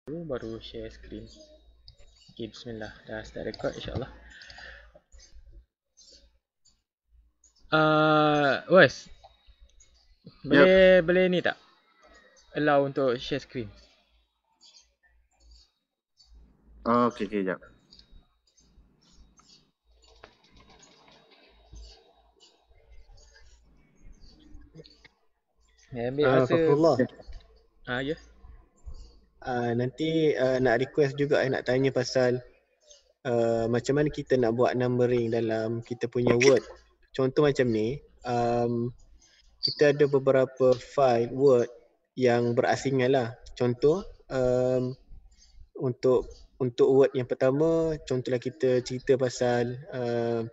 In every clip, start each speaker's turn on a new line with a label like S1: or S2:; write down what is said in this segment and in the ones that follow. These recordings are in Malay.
S1: baru share screen. Okay, bismillah. Dah start record insyaAllah. Wes, boleh ni tak? Allow untuk share screen.
S2: Oh, okey, jap.
S1: Ambil masa.
S3: Fakrullah,
S1: Ya.
S3: nanti nak request juga nak tanya pasal macam mana kita nak buat numbering dalam kita punya Word. Contoh macam ni, kita ada beberapa file Word yang berasingan lah. Contoh untuk Word yang pertama, contohlah kita cerita pasal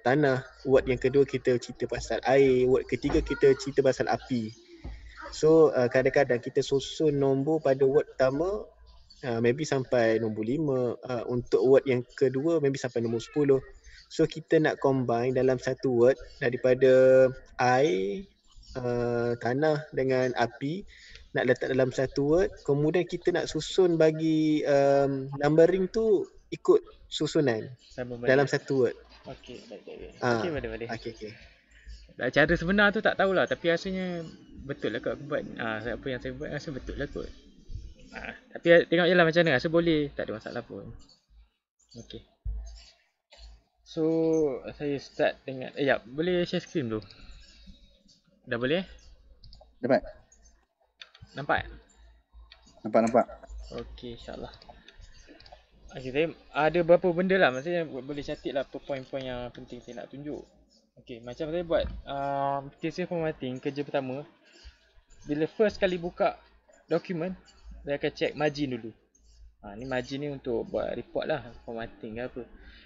S3: tanah. Word yang kedua kita cerita pasal air. Word ketiga kita cerita pasal api. So kadang-kadang kita susun nombor pada Word pertama maybe sampai nombor 5. Untuk Word yang kedua maybe sampai nombor 10. So kita nak combine dalam satu Word daripada air, tanah dengan api, nak letak dalam satu Word. Kemudian kita nak susun bagi numbering tu ikut susunan dalam satu Word.
S1: Okey, baik. Okey, boleh.
S3: Okey.
S1: Cara sebenar tu tak tahulah, tapi rasanya betul lah kot aku buat. Apa yang saya buat rasa betul lah kot. Tapi tengok je lah macam mana, rasa boleh, tak ada masalah pun. Okey. So, saya start dengan boleh share screen dulu. Dah boleh?
S2: Dapat.
S1: Nampak?
S2: Nampak.
S1: Okey, insyaAllah. Okey, saya ada beberapa benda lah. Maksudnya boleh catat lah apa poin-poin yang penting saya nak tunjuk. Okey, macam saya buat thesis formatting, kerja pertama. Bila first kali buka dokumen, saya akan check margin dulu. Ni margin ni untuk buat report lah, formatting ke apa.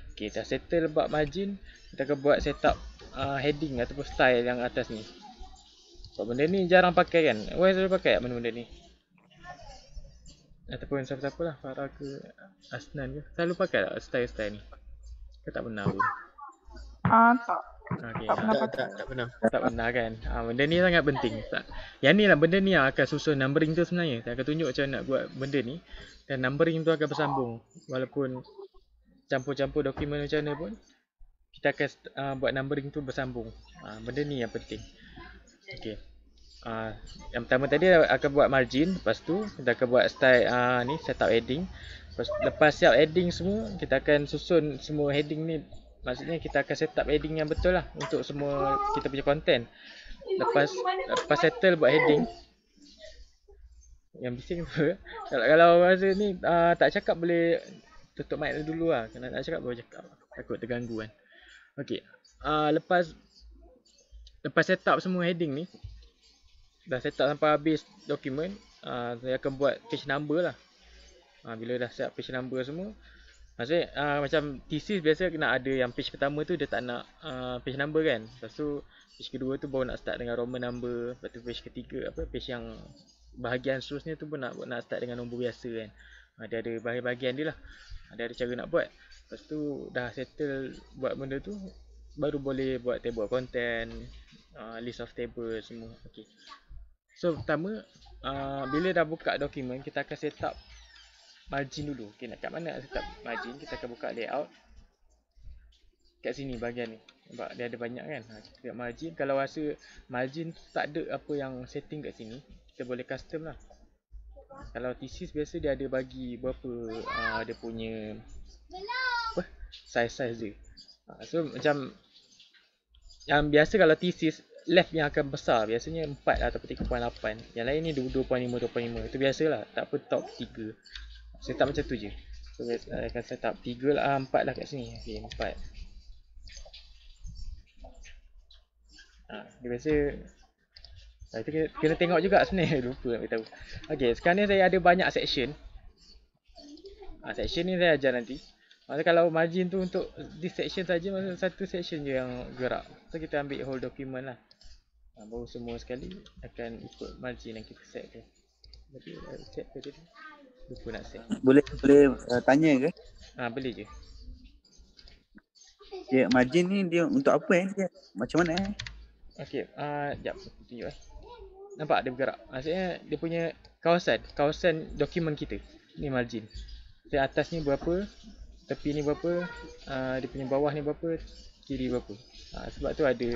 S1: Okey, dah settle buat margin, kita akan buat setup heading ataupun style yang atas ni. Sebab benda ni jarang pakai kan. Why selalu pakai benda-benda ni? Ataupun siapa-siapa lah, Farah ke Asnan ke, selalu pakai tak style-style ni? Ke tak pernah pun?
S4: Tak.
S1: Okay,
S3: Tak pernah
S1: kan. Benda ni sangat penting. Yang ni lah benda ni yang akan susun numbering tu sebenarnya. Saya akan tunjuk macam mana nak buat benda ni. Dan numbering tu akan bersambung. Walaupun campur-campur dokumen macam mana pun, kita akan buat numbering tu bersambung. Benda ni yang penting. Okay. Yang pertama tadi akan buat margin. Lepas tu kita akan buat style ni, setup heading. Lepas siap heading semua, kita akan susun semua heading ni. Maksudnya kita akan set up heading yang betul lah untuk semua kita punya content. Lepas settle buat heading. Yang bising apa? Kalau rasa ni tak cakap boleh tutup mic dulu lah. Kalau nak cakap boleh cakap. Takut terganggu kan. Okay. Lepas set up semua heading ni, dah set up sampai habis dokumen, saya akan buat page number lah. Bila dah set up page number semua, maksudnya macam thesis biasa kena ada yang page pertama tu dia tak nak page number kan. Lepas tu page kedua tu baru nak start dengan Roman number. Lepas tu page ketiga page yang bahagian seterusnya tu pun nak start dengan nombor biasa kan. Dia ada bahagian dia lah. Ada cara nak buat. Lepas tu dah settle buat benda tu, baru boleh buat table content, list of table semua. Okay. So pertama bila dah buka dokumen, kita akan set up margin dulu. Okay, nak kat mana nak set up margin? Kita akan buka layout. Kat sini bahagian ni. Nampak dia ada banyak kan. Kita tengok margin. Kalau rasa margin tak ada apa yang setting kat sini, kita boleh custom lah. Kalau thesis biasa dia ada bagi berapa dia punya size dia. So macam yang biasa kalau thesis left yang akan besar biasanya 4 ataupun 3.8. Yang lain ni 2.5, 2.5. Itu biasalah. Tak apa top 3. Setup macam tu je. So saya akan set up 3 lah, 4 lah kat sini. Okay, 4. Dia biasa itu kena tengok juga sebenarnya. Lupa nak beritahu. Okay, sekarang ni saya ada banyak section. Section ni saya ajar nanti. Maksudnya kalau margin tu untuk this section saja, maksudnya satu section je yang gerak. So kita ambil whole document lah. Baru semua sekali akan ikut margin yang kita set tu. Jadi check tadi tu. Lupa nak set.
S2: Boleh tanya ke?
S1: Boleh je.
S2: Ya, margin ni dia untuk apa dia? Macam mana
S1: Okey, jap tunjuk Nampak dia bergerak. Maksudnya dia punya kawasan dokumen kita. ni margin. So atas ni berapa, tepi ni berapa, dia punya bawah ni berapa, kiri berapa. Sebab tu ada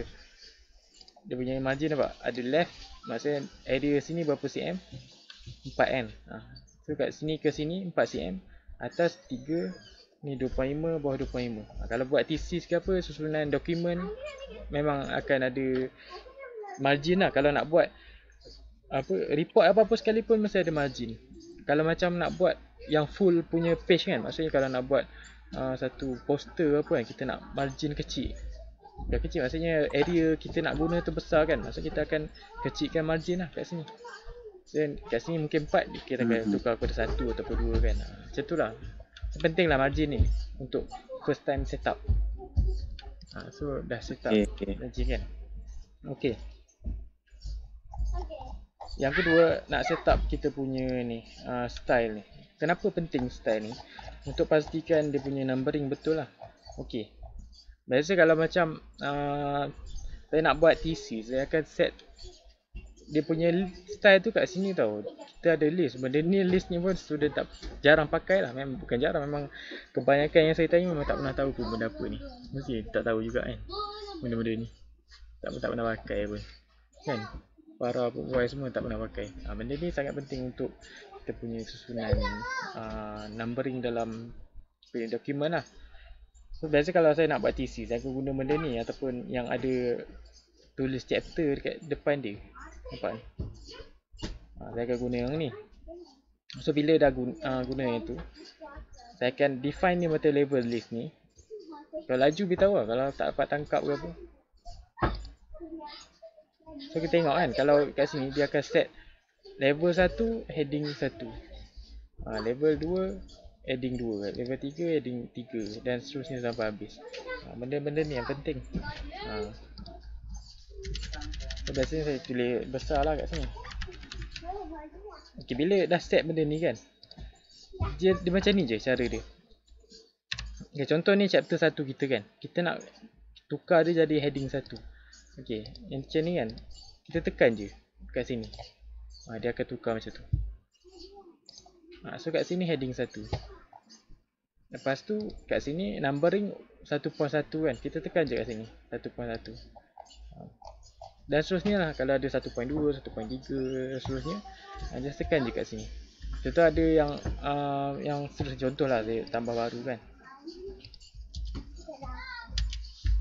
S1: dia punya margin nampak. Ada left, maksudnya area sini berapa cm? 4 n. So kat sini ke sini 4 cm, atas 3, ni 2.5, bawah 2.5. Kalau buat thesis ke apa, susunan dokumen memang akan ada margin lah. Kalau nak buat apa report apa-apa sekalipun mesti ada margin. Kalau macam nak buat yang full punya page kan, maksudnya kalau nak buat satu poster apa kan, kita nak margin kecil. Dah kecil maksudnya area kita nak guna tu besar kan, maksudnya kita akan kecilkan margin lah kat sini. Dan kat sini mungkin 4, kita akan tukar kepada 1 ataupun 2 kan. Macam tu lah. Penting lah margin ni untuk first time setup. So dah setup margin kan. Okay. Yang kedua, nak setup kita punya ni style ni. Kenapa penting style ni? Untuk pastikan dia punya numbering betul lah. Okay. Biasa kalau macam saya nak buat thesis, saya akan set dia punya style tu kat sini tau. Kita ada list. Benda ni, list ni pun student jarang pakai lah. Memang bukan jarang, memang kebanyakan yang saya tanya memang tak pernah tahu pun benda apa ni. Mesti tak tahu juga kan benda-benda ni. Tak pernah pakai pun kan. Para pegawai semua tak pernah pakai. Benda ni sangat penting untuk kita punya susunan numbering dalam punya dokumen lah. So biasa kalau saya nak buat thesis, saya akan guna benda ni ataupun yang ada tulis chapter dekat depan dia. Nampak ni? Saya akan guna yang ni. So bila dah guna yang tu, saya akan define ni mata level list ni. Kalau laju beritahu lah, kalau tak dapat tangkap ke apa. So kita tengok kan, kalau kat sini dia akan set level 1 heading 1, level 2 heading 2, level 3 heading 3 dan seterusnya sampai habis. Benda-benda ni yang penting. So biasanya saya tulis besar lah kat sini. Okay, bila dah set benda ni kan, dia macam ni je cara dia. Okay, contoh ni chapter 1 kita kan, kita nak tukar dia jadi heading 1. Okay, yang macam ni kan, kita tekan je kat sini, dia akan tukar macam tu. So kat sini heading 1. Lepas tu kat sini numbering 1.1 kan, kita tekan je kat sini 1.1. Dan seterusnya lah, kalau ada 1.2, 1.3 seterusnya, just tekan je kat sini. Contoh ada yang seterusnya, contoh lah saya tambah baru kan.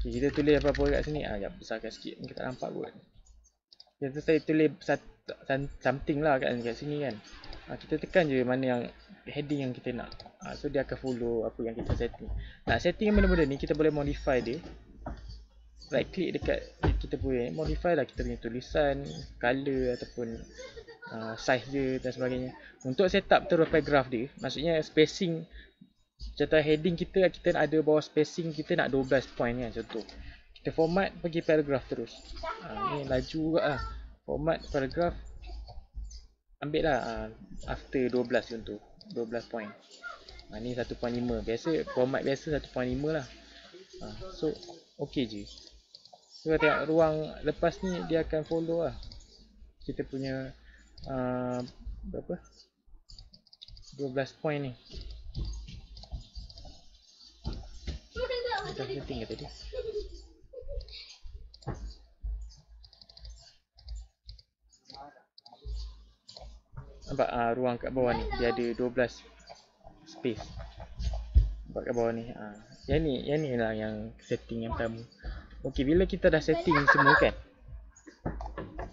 S1: Okay, kita tulis apa-apa kat sini, ya besarkan sikit, mungkin tak nampak kot. Jadi saya tulis something lah kat sini kan. Kita tekan je mana yang heading yang kita nak. So dia akan follow apa yang kita setting. Nak setting benda-benda ni, kita boleh modify dia. Right click dekat kita boleh modify lah kita punya tulisan, color ataupun size dia dan sebagainya. Untuk setup terus paragraph dia, maksudnya spacing. Contoh heading kita nak ada bawah spacing kita nak 12 point kan, contoh. Kita format pergi paragraph terus. Ni laju juga lah. Format paragraph, ambil lah after 12 contoh, 12 point. Ni 1.5. Biasa format biasa 1.5 lah. So okey je. So tengok ruang lepas ni dia akan follow lah kita punya berapa, 12 point ni. Kita setting ke tadi? Nampak ruang kat bawah ni dia ada 12 space. Nampak kat bawah ni. Yang ni lah yang setting yang pertama. Okey, bila kita dah setting semua kan,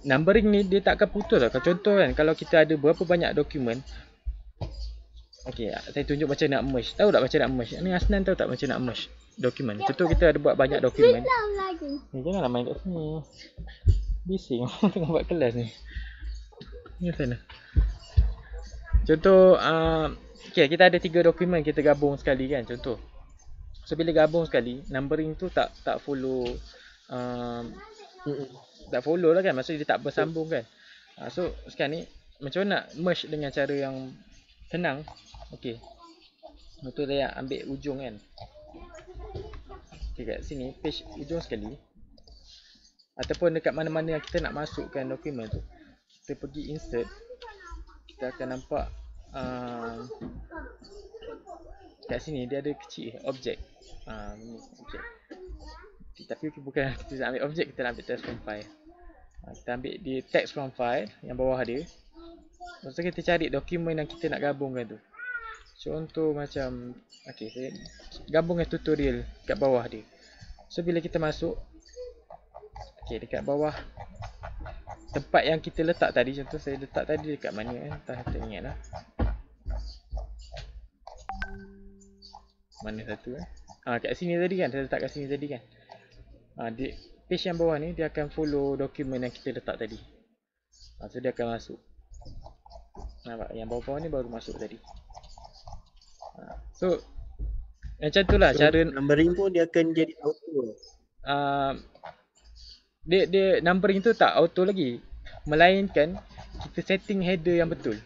S1: numbering ni dia tak akan putus lah. Contoh kan, kalau kita ada berapa banyak dokumen. Okey, saya tunjuk macam nak merge. Tahu tak macam nak merge? Ni Asnan tahu tak macam nak merge dokumen? Contoh kita ada buat banyak dokumen. Ni janganlah main kat sini. Bising tengah buat kelas ni. Ni sana. Contoh okay, kita ada 3 dokumen kita gabung sekali kan, contoh. So bila gabung sekali, numbering tu tak follow tak follow lah kan, maksudnya dia tak bersambung kan. So sekarang ni macam mana nak merge dengan cara yang senang. Okey, contoh saya ambil ujung kan. Okay, kat sini page ujung sekali, ataupun dekat mana-mana yang kita nak masukkan dokumen tu, kita pergi insert, kita akan nampak uh, kat sini dia ada kecil objek. Ni objek. Tapi bukan kita nak ambil objek, kita nak ambil text from file. Kita ambil di text from file yang bawah dia. Lepas tu kita cari dokumen yang kita nak gabungkan tu. Contoh macam, okay, saya gabungkan tutorial kat bawah dia. So bila kita masuk, okay, dekat bawah tempat yang kita letak tadi, contoh saya letak tadi dekat mana entah tak ingat lah. Mana satu kat sini tadi kan, saya letak kat sini tadi kan. Di page yang bawah ni dia akan follow dokumen yang kita letak tadi. So dia akan masuk. Nampak yang bawah-bawah ni baru masuk tadi. So macam tu lah cara
S3: numbering pun dia akan jadi auto.
S1: Dia numbering tu tak auto lagi, melainkan kita setting header yang betul.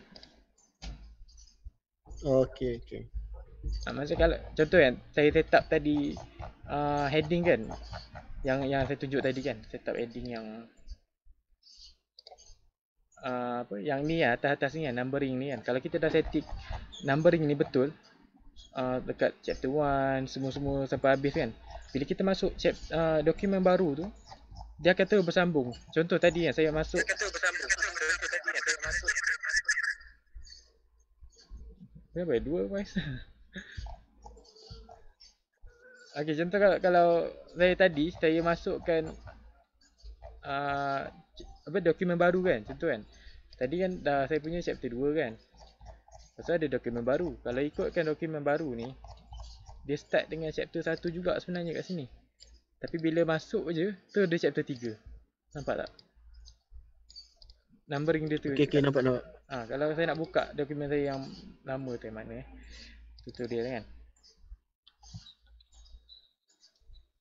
S3: Okay.
S1: Macam kalau contoh kan saya set up tadi heading kan, yang saya tunjuk tadi kan, set up heading yang yang ni atas ni kan, numbering ni kan. Kalau kita dah setting numbering ni betul dekat chapter 1 semua sampai habis kan, bila kita masuk dokumen baru tu dia akan terus bersambung. Contoh tadi yang saya masuk berapa? 2 voice. Okey, contoh kalau saya masukkan dokumen baru kan, contoh kan. Tadi kan dah saya punya chapter 2 kan. Lepas tu ada dokumen baru. Kalau ikutkan dokumen baru ni, dia start dengan chapter 1 juga sebenarnya kat sini. Tapi bila masuk je, tu ada chapter 3. Nampak tak? Numbering dia tu.
S3: Okay, nampak.
S1: Kalau saya nak buka dokumen saya yang lama tu, mana tutorial kan.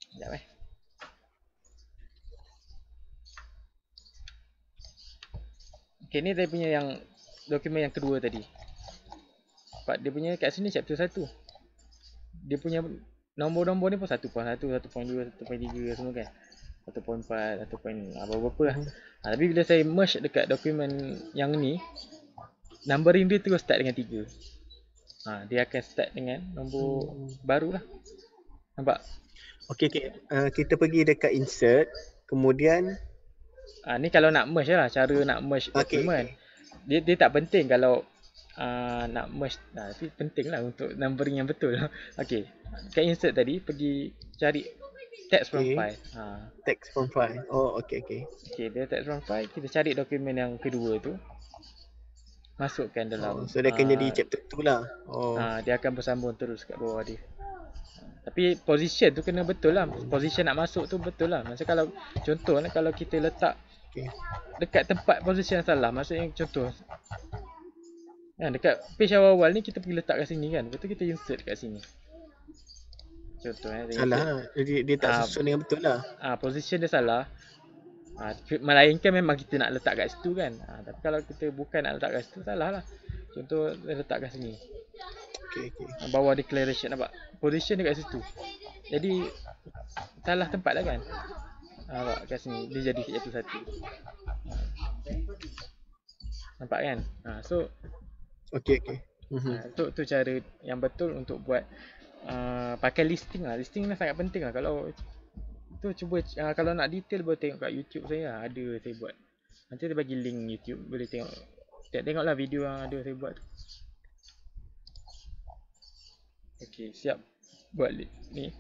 S1: Sekejap Okay, ni saya punya yang dokumen yang kedua tadi. Dia punya kat sini chapter 1. Dia punya nombor-nombor ni pun 1.1, 1.2, 1.3 semua kan. 1.4, 1. Apa-apa lah. Tapi bila saya merge dekat dokumen yang ni, numbering dia terus start dengan 3. Dia akan start dengan nombor baru lah. Nampak?
S3: Okay. Kita pergi dekat insert, kemudian
S1: ni kalau nak merge lah, cara nak merge dokumen. Dia tak penting kalau nak merge, tapi penting lah untuk numbering yang betul. Okay, kat insert tadi pergi cari text from file.
S3: Text from file. Oh, okay.
S1: Okay, dia text from file, kita cari dokumen yang kedua tu, masukkan dalam.
S3: So dia akan jadi chapter 2 lah.
S1: Dia akan bersambung terus kat bawah dia. Tapi position tu kena betul lah. Position nak masuk tu betul lah. Macam kalau contoh lah, kalau kita letak dekat tempat position yang salah, maksudnya contoh dekat page awal-awal ni kita pergi letak kat sini kan. Lepas tu kita insert kat sini. Contoh
S3: salah lah. Dia tak susun dengan betul lah.
S1: Position dia salah. Melainkan memang kita nak letak kat situ kan. Tapi kalau kita bukan nak letak kat situ, salah lah. Contoh letak kat sini.
S3: Okay.
S1: Bawah declaration, nampak? Position dia kat situ. Jadi salah tempat lah kan. Nampak kat sini dia jadi chapter 1. Nampak kan? So
S3: Okay.
S1: tu cara yang betul untuk buat pakai listing lah. Listing ni sangat penting lah. Kalau tu cuba kalau nak detail boleh tengok kat YouTube saya lah. Ada saya buat. Nanti dia bagi link YouTube, boleh tengok. Tengoklah video yang ada saya buat tu. Okay, siap buat ni.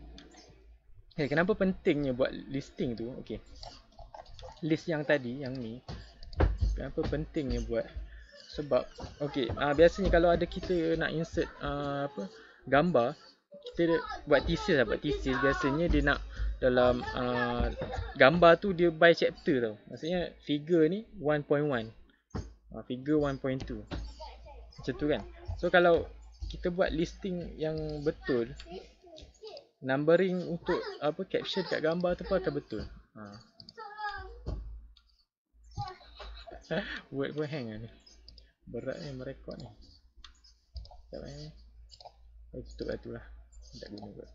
S1: Okay, kenapa pentingnya buat listing tu? Okay, list yang tadi, yang ni, kenapa pentingnya buat? Sebab okay, biasanya kalau ada kita nak insert gambar, kita buat thesis biasanya dia nak dalam gambar tu dia by chapter tau. Maksudnya figure ni 1.1, figure 1.2, macam tu kan. So kalau kita buat listing yang betul, numbering untuk caption kat gambar tu pun akan betul. Word pun hang lah ni. Berat ni merekod ni. Sekejap tutup lah tu lah. Tak guna kot.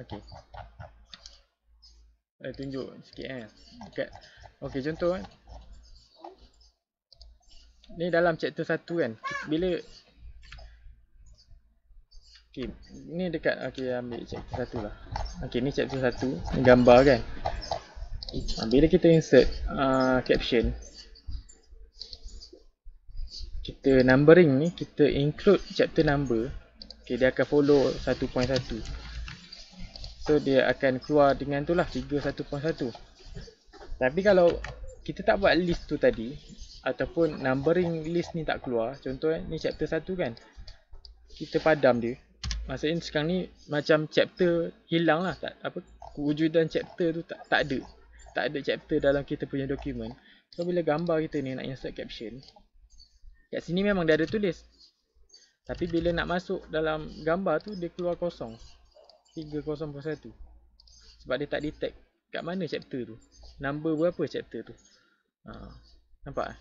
S1: Okay, tunjuk sikit dekat. Okay, contoh kan. Ni dalam chapter 1 kan. Bila okey, ni dekat okey ambil chapter 1 lah. Okey, ni chapter 1, ni gambar kan. Bila kita insert caption, kita numbering ni, kita include chapter number. Okey, dia akan follow 1.1. So dia akan keluar dengan tu lah, figure 1.1. Tapi kalau kita tak buat list tu tadi, ataupun numbering list ni tak keluar, contoh ni chapter 1 kan, kita padam dia, maksudnya sekarang ni macam chapter hilang lah, tak, apa, kewujudan chapter tu tak ada. Tak ada chapter dalam kita punya dokumen. So bila gambar kita ni nak insert caption, kat sini memang dia ada tulis, tapi bila nak masuk dalam gambar tu dia keluar kosong, figure 0.1. Sebab dia tak detect kat mana chapter tu, number berapa chapter tu. Nampak?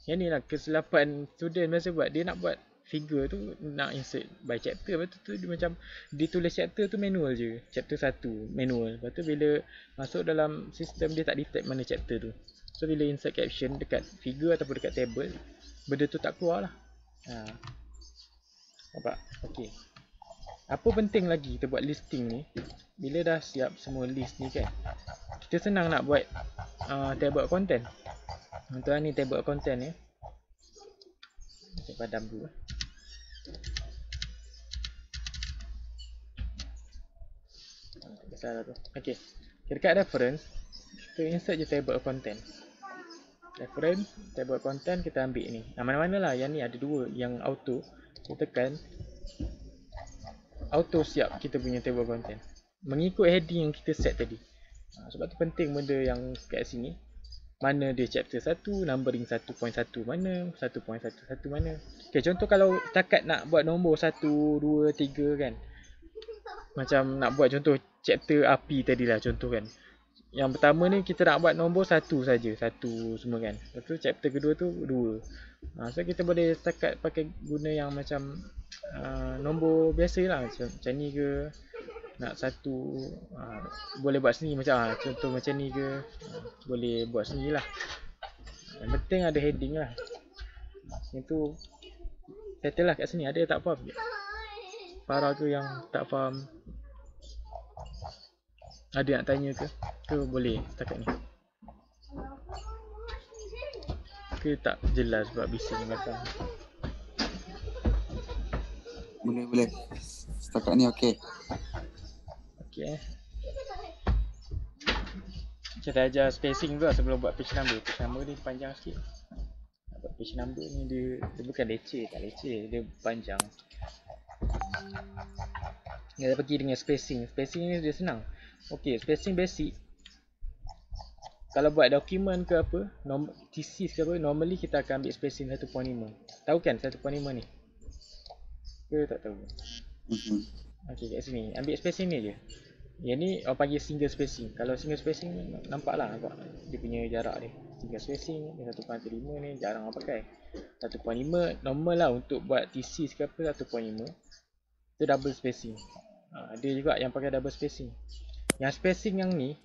S1: Yang ni lah kesilapan student biasa buat. Dia nak buat figure tu, nak insert by chapter, lepas tu dia macam dia tulis chapter tu manual je, chapter 1 manual. Lepas tu bila masuk dalam sistem dia tak detect mana chapter tu. So bila insert caption dekat figure ataupun dekat table, benda tu tak keluar lah. Nampak? Okey. Apa penting lagi kita buat listing ni, bila dah siap semua list ni kan, kita senang nak buat table of content. Untuk ni table of content ni, saya padam dulu. Tak kisahlah tu. Okey, dekat reference, kita insert je table of content. Reference, table of content, kita ambil ni. Mana-mana lah, yang ni ada dua, yang auto, kita tekan auto, siap kita punya table of content mengikut heading yang kita set tadi. Sebab tu penting benda yang kat sini, mana dia chapter 1, numbering 1.1 mana, 1.11 mana. Okay, contoh kalau setakat nak buat nombor 1, 2, 3 kan, macam nak buat contoh chapter API tadi lah contoh kan. Yang pertama ni kita nak buat nombor 1 saja, 1 semua kan. Lepas tu chapter kedua tu 2. So kita boleh setakat pakai guna yang macam nombor biasa lah, macam ni ke, nak 1 boleh buat sendiri macam contoh macam ni ke, boleh buat sendiri lah. Yang penting ada heading lah. Itu settle lah kat sini. Ada yang tak faham? Farah ke yang tak faham? Ada nak tanya ke? Ke boleh setakat ni? Ke tak jelas sebab bising belakang?
S2: Boleh. Setakat ni okey.
S1: Okey. Kita ajar spacing dulu lah sebelum buat page number. Page number ni panjang sikit. Buat page number ni dia bukan leceh, tak leceh, dia panjang. Kita pergi dengan spacing. Spacing ni dia senang. Okey, spacing basic. Kalau buat dokumen ke apa, thesis ke apa, normally kita akan ambil spacing 1.5. Tahu kan 1.5 ni? Ke tak tahu? Okey, kat sini ambil spacing ni je. Yang ni orang panggil single spacing. Kalau single spacing nampak lah, nampak dia punya jarak dia. Single spacing ni 1.5 ni jarang orang pakai. 1.5 normal lah untuk buat thesis ke apa, 1.5. Itu double spacing. Ada juga yang pakai double spacing. Yang spacing yang ni,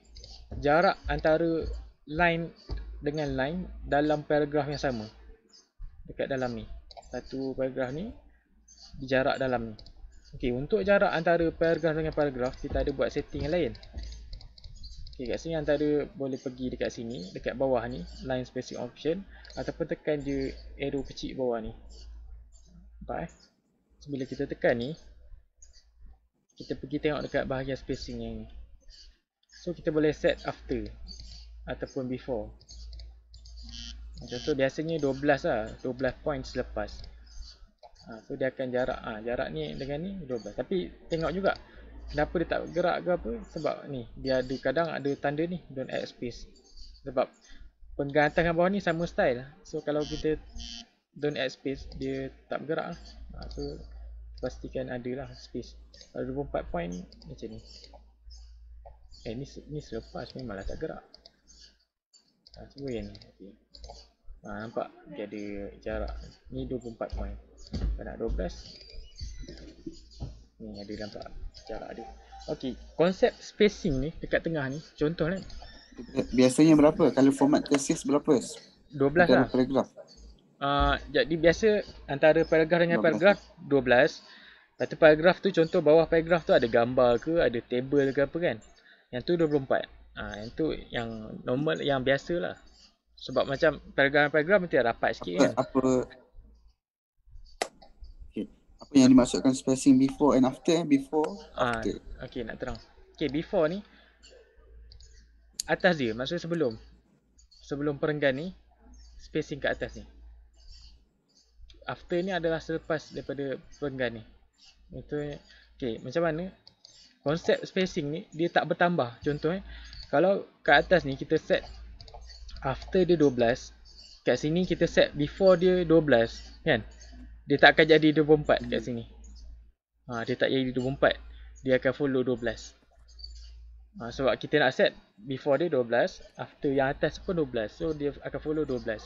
S1: jarak antara line dengan line dalam paragraf yang sama. Dekat dalam ni. Satu paragraf ni, jarak dalam ni. Okey, untuk jarak antara paragraf dengan paragraf, kita ada buat setting yang lain. Okey, kat sini antara boleh pergi dekat sini, dekat bawah ni, line spacing option, ataupun tekan je arrow kecil bawah ni. Nampak So, bila kita tekan ni, kita pergi tengok dekat bahagian spacing yang ni. So kita boleh set after ataupun before. Contoh biasanya 12 lah, 12 point selepas. So dia akan jarak, jarak ni dengan ni 12. Tapi tengok juga kenapa dia tak gerak ke apa. Sebab ni dia ada, kadang ada tanda ni don't add space. Sebab penggaris atas dengan bawah ni sama style. So kalau kita don't add space, dia tak bergerak lah. So pastikan ada lah space. Kalau 24 point macam ni. Ni selepas memanglah tak gerak. Cuba yang ni. Okay. Nampak dia ada jarak. Ni 24 point. Kalau nak 12, ni ada nampak jarak dia. Okey, konsep spacing ni dekat tengah ni, contoh lah.
S2: Biasanya berapa? Kalau format thesis berapa?
S1: 12
S2: Antara
S1: lah.
S2: paragraf.
S1: Jadi biasa antara paragraf dengan
S2: 12.
S1: paragraf 12. Lepas tu paragraf tu contoh bawah paragraf tu ada gambar ke, ada table ke apa kan. Yang tu 24. Yang tu yang normal, yang biasa lah. Sebab macam paragraf-paragraf mesti rapat sikit kan.
S2: Apa yang dimaksudkan spacing before and after? Before, after.
S1: Okay, nak terang. Okay, before ni atas dia, maksudnya sebelum perenggan ni, spacing kat atas ni. After ni adalah selepas daripada perenggan ni. Itu okay, macam mana konsep spacing ni dia tak bertambah. Contoh kalau kat atas ni kita set after dia 12, kat sini kita set before dia 12 kan. Dia tak akan jadi 24 kat sini. Dia tak jadi 24. Dia akan follow 12. Sebab kita nak set before dia 12, after yang atas pun 12. So dia akan follow 12.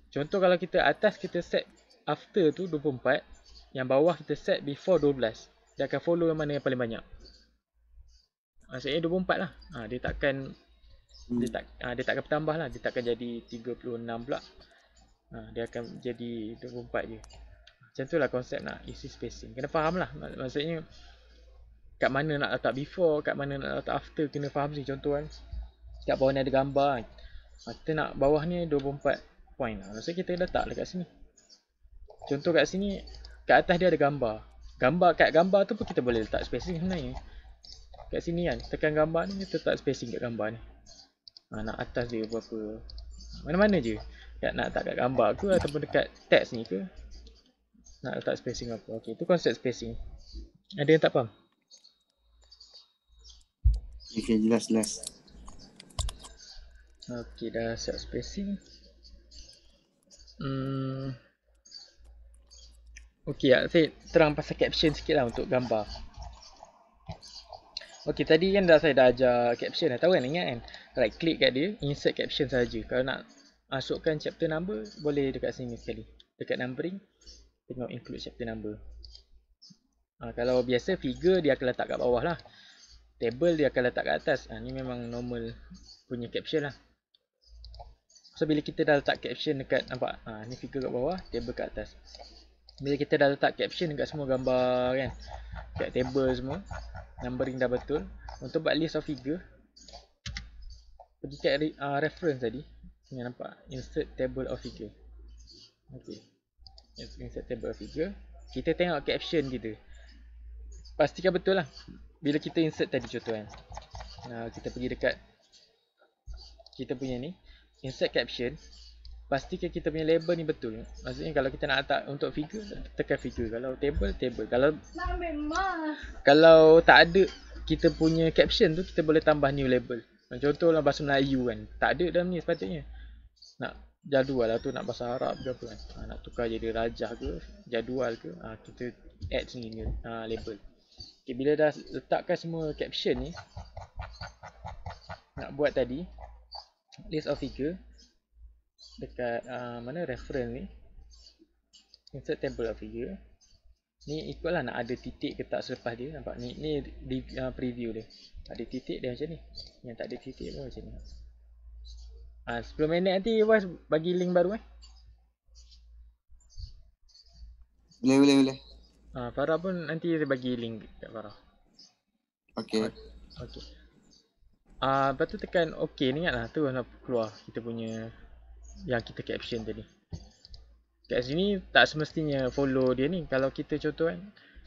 S1: Contoh kalau kita atas kita set after tu 24, yang bawah kita set before 12. Dia akan follow yang mana yang paling banyak. Maksudnya 24 lah. Dia takkan akan bertambah lah. Dia takkan jadi 36 pula. Dia akan jadi 24 je. Macam tu lah konsep nak isi spacing. Kena faham lah. Maksudnya kat mana nak letak before, kat mana nak letak after, kena faham sih. Contoh kan, kat bawah ni ada gambar kan. Kita nak bawah ni 24 point lah. Maksudnya kita letak dekat sini. Contoh kat sini, kat atas dia ada gambar. Kat gambar tu pun kita boleh letak spacing sebenarnya. Kat sini kan, tekan gambar ni, kita letak spacing kat gambar ni. Nak atas dia berapa, mana-mana je. Nak letak kat gambar ke ataupun dekat teks ni ke, nak letak spacing apa. Okay, tu konsep spacing. Ada yang tak faham?
S2: Okay, jelas.
S1: Okay, dah siap spacing. Okay, saya terang pasal caption sikit lah untuk gambar. Okay, tadi kan saya dah ajar caption dah. Tahu kan, ingat kan? Right click kat dia, insert caption saja. Kalau nak masukkan chapter number, boleh dekat sini sekali. Dekat numbering, tengok include chapter number. Kalau biasa figure dia akan letak kat bawah lah. Table dia akan letak kat atas. Ni memang normal punya caption lah. So bila kita dah letak caption dekat, nampak? Ni figure kat bawah, table kat atas. Bila kita dah letak caption dekat semua gambar kan, kat table semua, numbering dah betul. Untuk buat list of figure, pergi kat reference tadi. Ni nampak, insert table of figure. Okay, insert table of figure. Kita tengok caption kita, pastikan betul lah. Bila kita insert tadi contoh kan, kita pergi dekat kita punya ni, insert caption. Pastikan kita punya label ni betul. Maksudnya kalau kita nak letak untuk figure, tekan figure. Kalau table, table. Kalau tak ada kita punya caption tu, kita boleh tambah new label. Contohlah bahasa Melayu kan, tak ada dalam ni sepatutnya. Nak jadual lah tu, nak bahasa Arab ke apa kan, nak tukar jadi rajah ke, jadual ke, kita add sini new label. Okay, bila dah letakkan semua caption ni, nak buat tadi list of figure dekat mana reference ni, insert table of figure. Ni ikut lah nak ada titik ke tak selepas dia. Nampak ni preview dia, ada titik dia macam ni, yang tak ada titik pun macam ni. 10 minit nanti Wais bagi link baru
S2: Boleh.
S1: Farah pun nanti dia bagi link kat Farah.
S2: Okay.
S1: Lepas tu tekan OK ni, ingatlah tu nak keluar kita punya yang kita caption tadi. Kat sini tak semestinya follow dia ni. Kalau kita contoh kan,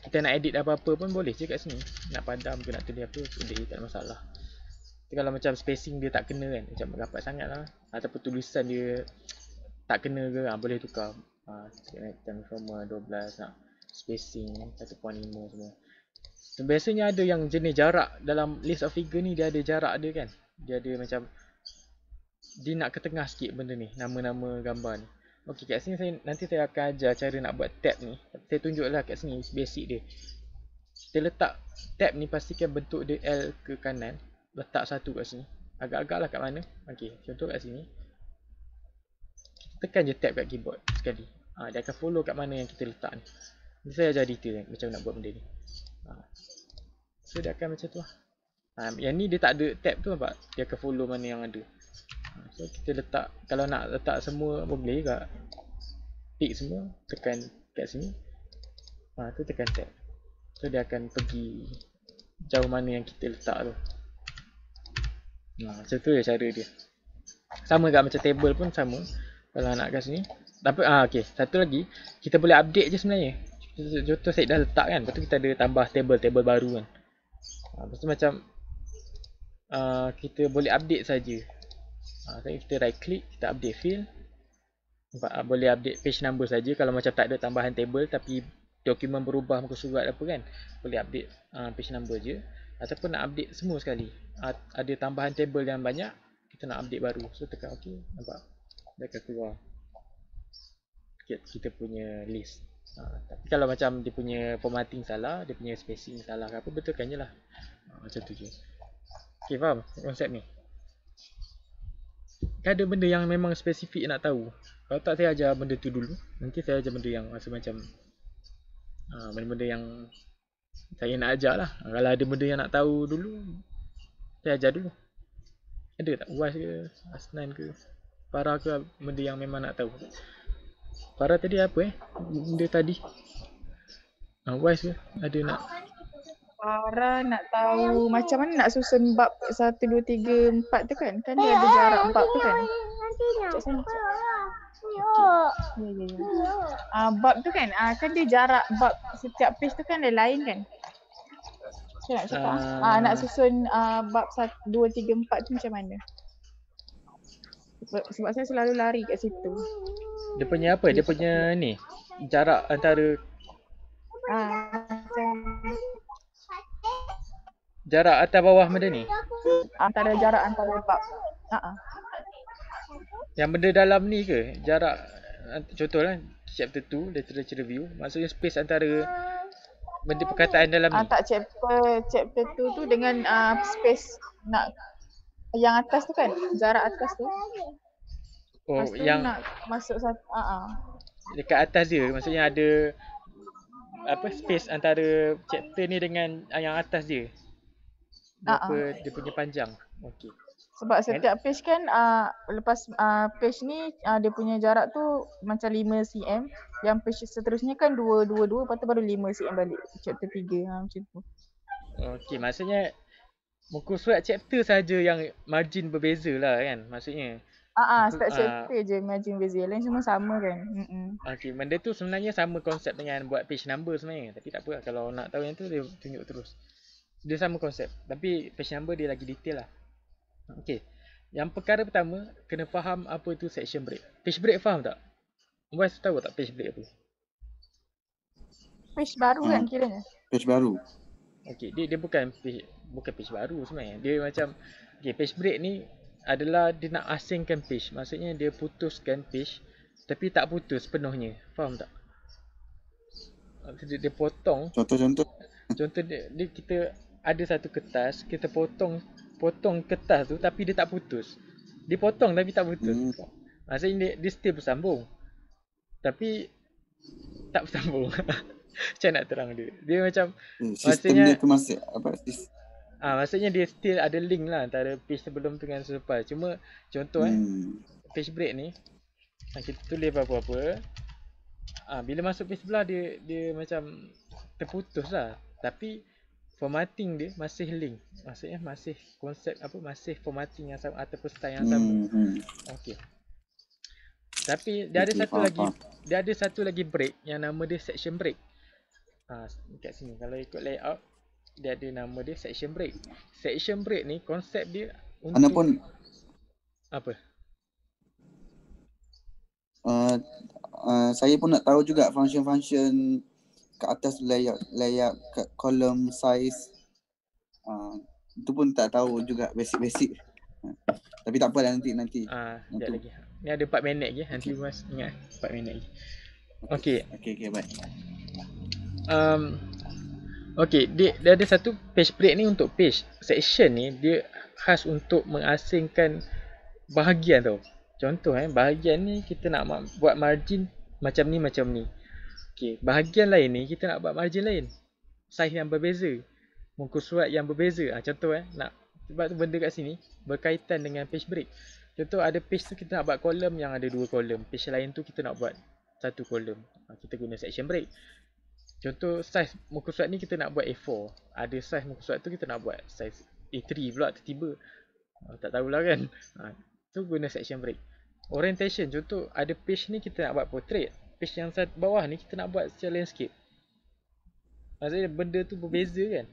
S1: kita nak edit apa-apa pun boleh je kat sini. Nak padam ke nak tulis apa, boleh, tak ada masalah. Tapi kalau macam spacing dia tak kena kan, macam rapat sangat lah, ataupun tulisan dia tak kena ke, boleh tukar. Macam forma 12 nak spacing 1.5 semua. Biasanya ada yang jenis jarak dalam list of figure ni, dia ada jarak dia kan. Dia ada macam dia nak ke tengah sikit benda ni, nama-nama gambar ni. Okey, kat sini nanti saya akan ajar cara nak buat tab ni. Saya tunjuklah kat sini basic dia. Kita letak tab ni, pastikan bentuk dia L ke kanan. Letak satu kat sini. Agak-agak lah kat mana. Okey, contoh kat sini. Kita tekan je tab kat keyboard sekali. Dia akan follow kat mana yang kita letak ni. Nanti saya ajar detail kan, macam nak buat benda ni. So dia akan macam tu lah. Yang ni dia tak ada tab tu nampak. Dia akan follow mana yang ada. So kita letak, kalau nak letak semua boleh juga. Pick semua, tekan kat sini. Tu tekan tab. So dia akan pergi jauh mana yang kita letak tu. Macam tu je cara dia. Sama kat macam table pun sama. Kalau nak kat sini. Tapi okey, satu lagi, kita boleh update je sebenarnya. Contoh saya dah letak kan, lepas tu kita ada tambah table baru kan. Lepas tu macam kita boleh update saja. Kita right click, kita update field. Boleh update page number saja kalau macam tak ada tambahan table tapi dokumen berubah muka surat apa kan. Boleh update page number je. Ataupun nak update semua sekali. Ada tambahan table yang banyak, kita nak update baru. So tekan OK, nampak? Dia akan keluar kita punya list. Tapi kalau macam dia punya formatting salah, dia punya spacing salah ke apa, betulkan je lah. Macam tu je. Okay, faham konsep ni? Ada benda yang memang spesifik nak tahu. Kalau tak, saya ajar benda tu dulu. Nanti saya ajar benda yang rasa macam benda-benda yang saya nak ajar lah. Kalau ada benda yang nak tahu dulu, saya ajar dulu. Ada tak? UAS ke? Asnan ke? Farah ke? Benda yang memang nak tahu. Farah tadi apa benda tadi? UAS ke? Ada nak?
S4: Farah nak tahu macam mana nak susun bab 1, 2, 3, 4 tu kan? Kan dia ada jarak bab tu kan? Cik saya cik. Ya. Bab tu kan, kan dia jarak bab setiap page tu kan lain kan? Saya nak cakap. Nak susun bab 1, 2, 3, 4 tu macam mana? Sebab saya selalu lari kat situ.
S1: Dia punya apa? Dia punya ni, jarak antara jarak atas bawah benda ni?
S4: Jarak antara bab.
S1: Yang benda dalam ni ke? Jarak, contohlah chapter 2, literature review. Maksudnya space antara benda perkataan dalam ni.
S4: Tak, chapter 2 tu dengan space nak yang atas tu kan? Jarak atas tu.
S1: Yang
S4: nak masuk satu
S1: dekat atas dia, maksudnya ada apa space antara chapter ni dengan yang atas dia. Berapa dia punya panjang. Okey.
S4: Sebab setiap page kan lepas page ni dia punya jarak tu macam 5 cm. Yang page seterusnya kan 2, lepas tu baru 5 cm balik. Chapter 3 macam tu.
S1: Okey, maksudnya muka surat chapter saja yang margin berbeza lah kan maksudnya.
S4: Setiap chapter je margin berbeza. Lain semua sama kan.
S1: Okey, benda tu sebenarnya sama konsep dengan buat page number sebenarnya. Tapi tak apa lah, kalau nak tahu yang tu dia tunjuk terus. Dia sama konsep, tapi page number dia lagi detail lah. Okey. Yang perkara pertama, kena faham apa itu section break. Page break faham tak? Muaz tahu tak page break apa?
S4: Page baru kan kiranya?
S2: Page baru.
S1: Okey, dia bukan page baru sebenarnya. Dia macam page break ni adalah dia nak asingkan page. Maksudnya dia putuskan page tapi tak putus penuhnya. Faham tak? Dia potong.
S2: Contoh.
S1: Contoh dia kita ada satu kertas, kita potong kertas tu tapi dia tak putus. Dia potong tapi tak putus. Maksudnya dia still bersambung. Tapi tak bersambung. Macam nak terang dia. Dia macam
S2: sistem dia tu masih apa?
S1: Maksudnya dia still ada link lah antara page sebelum tu dengan selepas. Cuma contoh page break ni kita tulis apa-apa. Bila masuk page sebelah dia macam terputus lah. Tapi formatting dia masih link. Maksudnya masih konsep apa, masih formatting yang sama ataupun style yang sama. Okey. Tapi dia ada satu lagi break yang nama dia section break. Kat sini kalau ikut layout dia ada nama dia section break. Section break ni konsep dia untuk
S2: Anapun
S1: apa?
S2: Saya pun nak tahu juga function-function kat atas layout kat column size. Itu pun tak tahu juga basic. Tapi tak apalah nanti.
S1: Sekejap lagi. Ni ada 4 minit lagi. Nanti Mas ingat 4 minit lagi. Okey.
S2: Okey baik.
S1: Okey, dia ada satu page break ni untuk page. Section ni dia khas untuk mengasingkan bahagian tau. Contoh bahagian ni kita nak buat margin macam ni. Okey, bahagian lain ni kita nak buat margin lain. Saiz yang berbeza. Muka surat yang berbeza. Contoh nak sebab tu benda kat sini berkaitan dengan page break. Contoh ada page tu kita nak buat kolom yang ada 2 kolom. Page lain tu kita nak buat 1 kolom. Kita guna section break. Contoh size muka surat ni kita nak buat A4. Ada size muka surat tu kita nak buat size A3 pula tiba-tiba. Tak tahulah kan. Tu guna section break. Orientation, contoh ada page ni kita nak buat portrait. Page yang bawah ni kita nak buat secara landscape. Maksudnya benda tu berbeza kan.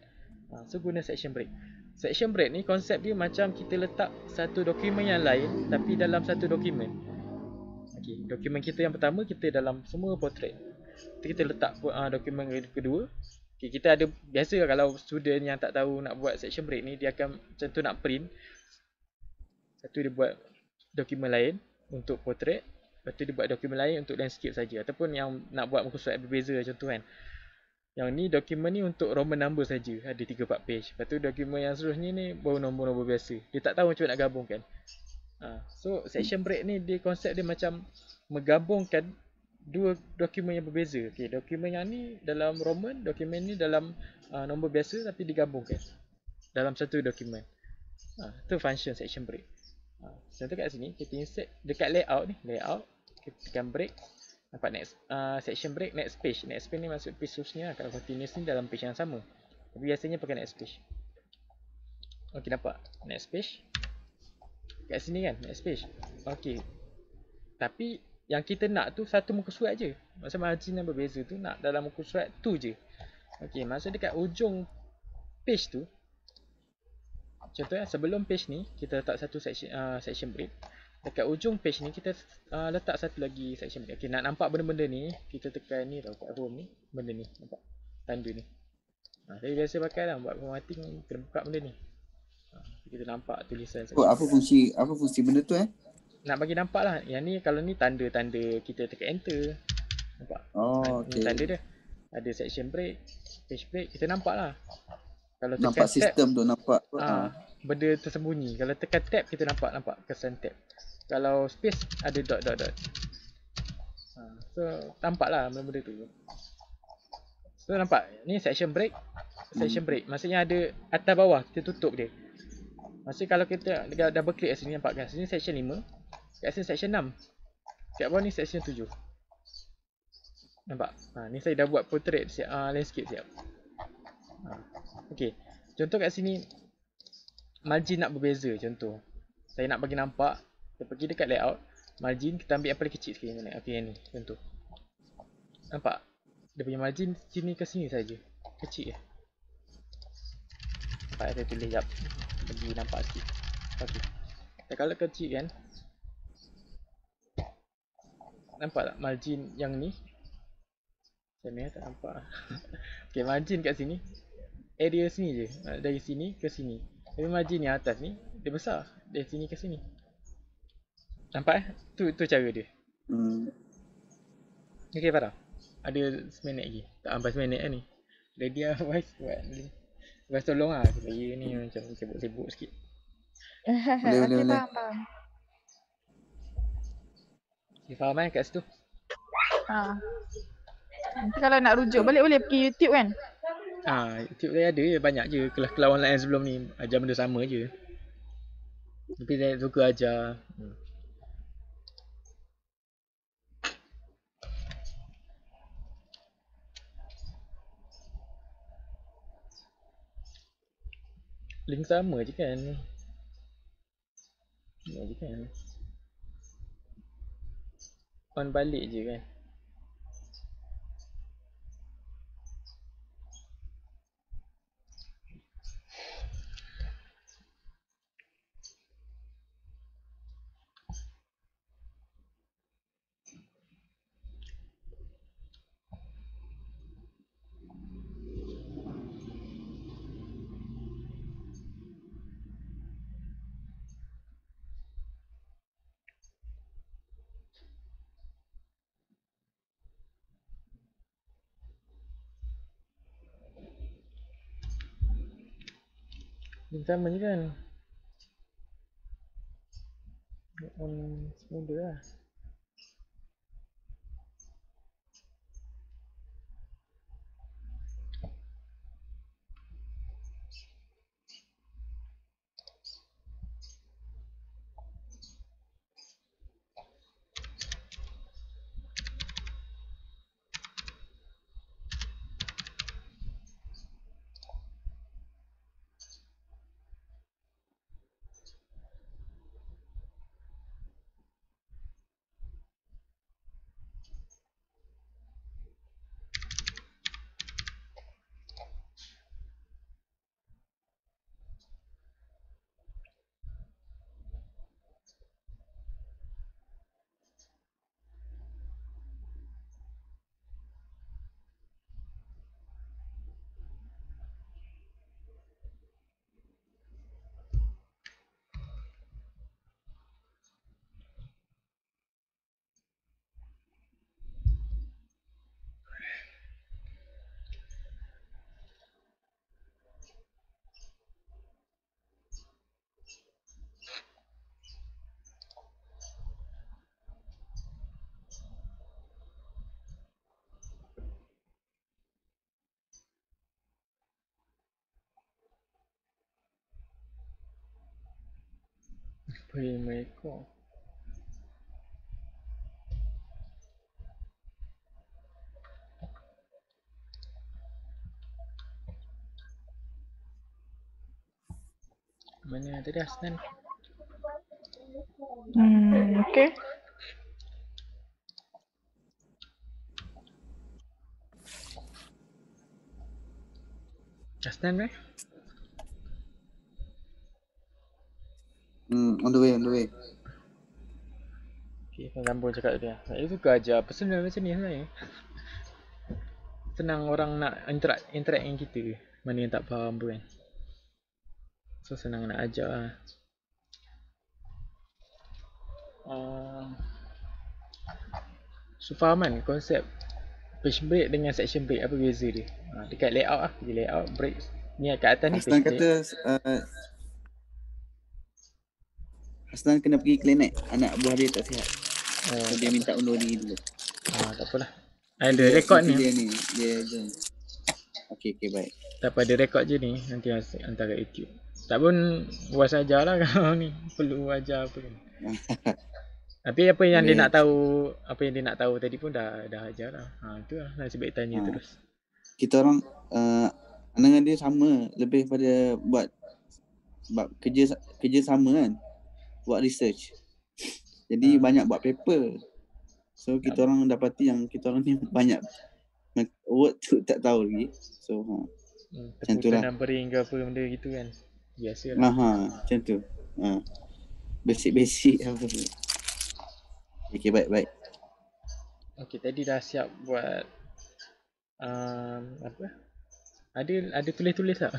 S1: So guna section break. Section break ni konsep dia macam kita letak satu dokumen yang lain tapi dalam satu dokumen. Okey, dokumen kita yang pertama kita dalam semua portrait. Kita letak dokumen kedua. Okay, kita ada biasa kalau student yang tak tahu nak buat section break ni, dia akan macam tu nak print. Satu dia buat dokumen lain untuk portrait, lepas tu dia buat dokumen lain untuk landscape saja, ataupun yang nak buat muka surat berbeza macam tu kan. Yang ni dokumen ni untuk Roman number saja, ada 3-4 page. Lepas tu dokumen yang seterusnya ni baru nombor-nombor biasa. Dia tak tahu macam nak gabungkan. So section break ni dia konsep dia macam menggabungkan dua dokumen yang berbeza. Okay, dokumen yang ni dalam Roman, dokumen ni dalam nombor biasa tapi digabungkan dalam satu dokumen. Tu function section break. Contoh kat sini kita insert dekat layout ni, layout kita tekan break, dapat next section break, next page. Next page ni masuk page seterusnya. Kalau continuous ni dalam page yang sama, tapi biasanya pakai next page. Okey, nampak next page kat sini kan, next page. Okey, tapi yang kita nak tu satu muka surat je. Maksud margin yang berbeza tu nak dalam muka surat tu je. Okey, maksud dekat ujung page tu, contohnya sebelum page ni kita letak satu section break. Dekat ujung page ni kita letak satu lagi section break. Okey, nak nampak benda-benda ni kita tekan ni tau, kat home ni, benda ni nampak tanda ni. Saya biasa pakai lah buat formatting, kena buka benda ni. Kita nampak tulisan.
S2: Apa fungsi benda tu
S1: Nak bagi nampak lah. Yang ni kalau ni tanda-tanda kita tekan enter. Nampak?
S2: Okay.
S1: Ni tanda dia. Ada section break, page break, kita nampak lah. Kalau tekan
S2: nampak sistem tu, nampak
S1: benda tersembunyi. Kalau tekan tab kita nampak kesan tab. Kalau space ada dot. So nampak lah benda-benda tu. So nampak ni section break. Section break maksudnya ada atas bawah kita tutup dia. Maksudnya kalau kita double click kat sini, nampak kan? Sini section 5, kat sini section 6, kat bawah ni section 7. Nampak? Ni saya dah buat portrait siap, landscape siap. Okey, contoh kat sini margin nak berbeza. Contoh saya nak bagi nampak, kita pergi dekat layout, margin kita ambil yang paling kecil sekali. Okey, yang ni contoh. Nampak? Dia punya margin sini ke sini saja, kecil je. Nampak saya tulis jap, bagi nampak sikit. Okey, kalau kecil kan, nampak tak margin yang ni? Macam ni tak nampak. Okey, margin kat sini, area sini je, dari sini ke sini. Tapi margin yang atas ni dia besar, dari sini ke sini. Nampak tu cara dia. Okey, Farah, ada 1 minit lagi. Tak sampai 1 minit ni. Ready lah voice buat ni. Voice tolong lah, saya ni macam sibuk-sibuk sikit.
S2: Boleh.
S4: Faham.
S1: Okay, faham kan kat situ?
S4: Nanti kalau nak rujuk balik boleh pergi YouTube kan?
S1: YouTube saya ada banyak je kelas-kelas online sebelum ni ajar benda sama je. Tapi saya suka ajar. Link sama je kan. Sama je kan. On balik je kan. Link sama je kan. On semula lah. 5 ekor. Mana tadi Asnan?
S4: Okay.
S1: Asnan
S2: On the way.
S1: Okay, kau sambung cakap tadi lah. Saya suka ajar personal macam ni sebenarnya. Senang orang nak interact dengan kita. Mana yang tak faham pun kan. So senang nak ajar lah. So faham kan konsep page break dengan section break, apa beza dia? Dekat layout lah, pergi layout, break. Ni kat atas ni
S2: Aslan
S1: page break.
S2: kata Aslan kena pergi klinik, anak buah dia tak sihat. So dia minta undur diri dulu.
S1: Tak apalah. Ada rekod ni.
S2: Dia Okay, baik.
S1: Tak apa, ada rekod je ni. Nanti hantar kat YouTube. Tak pun buat saja lah kalau ni perlu ajar apa kan. Tapi apa yang dia nak tahu tadi pun dah ajar lah. Itu lah nasib baik tanya terus.
S2: Kita orang dengan dia sama, lebih pada buat kerja sama kan. Buat research. Jadi banyak buat paper. So kita orang dapati yang kita orang ni banyak word tu tak tahu lagi. So macam tu lah.
S1: Numbering ke apa benda gitu kan. Biasa lah.
S2: Macam tu. Basic apa tu. Okay, baik.
S1: Okay, tadi dah siap buat apa? Ada tulis-tulis tak?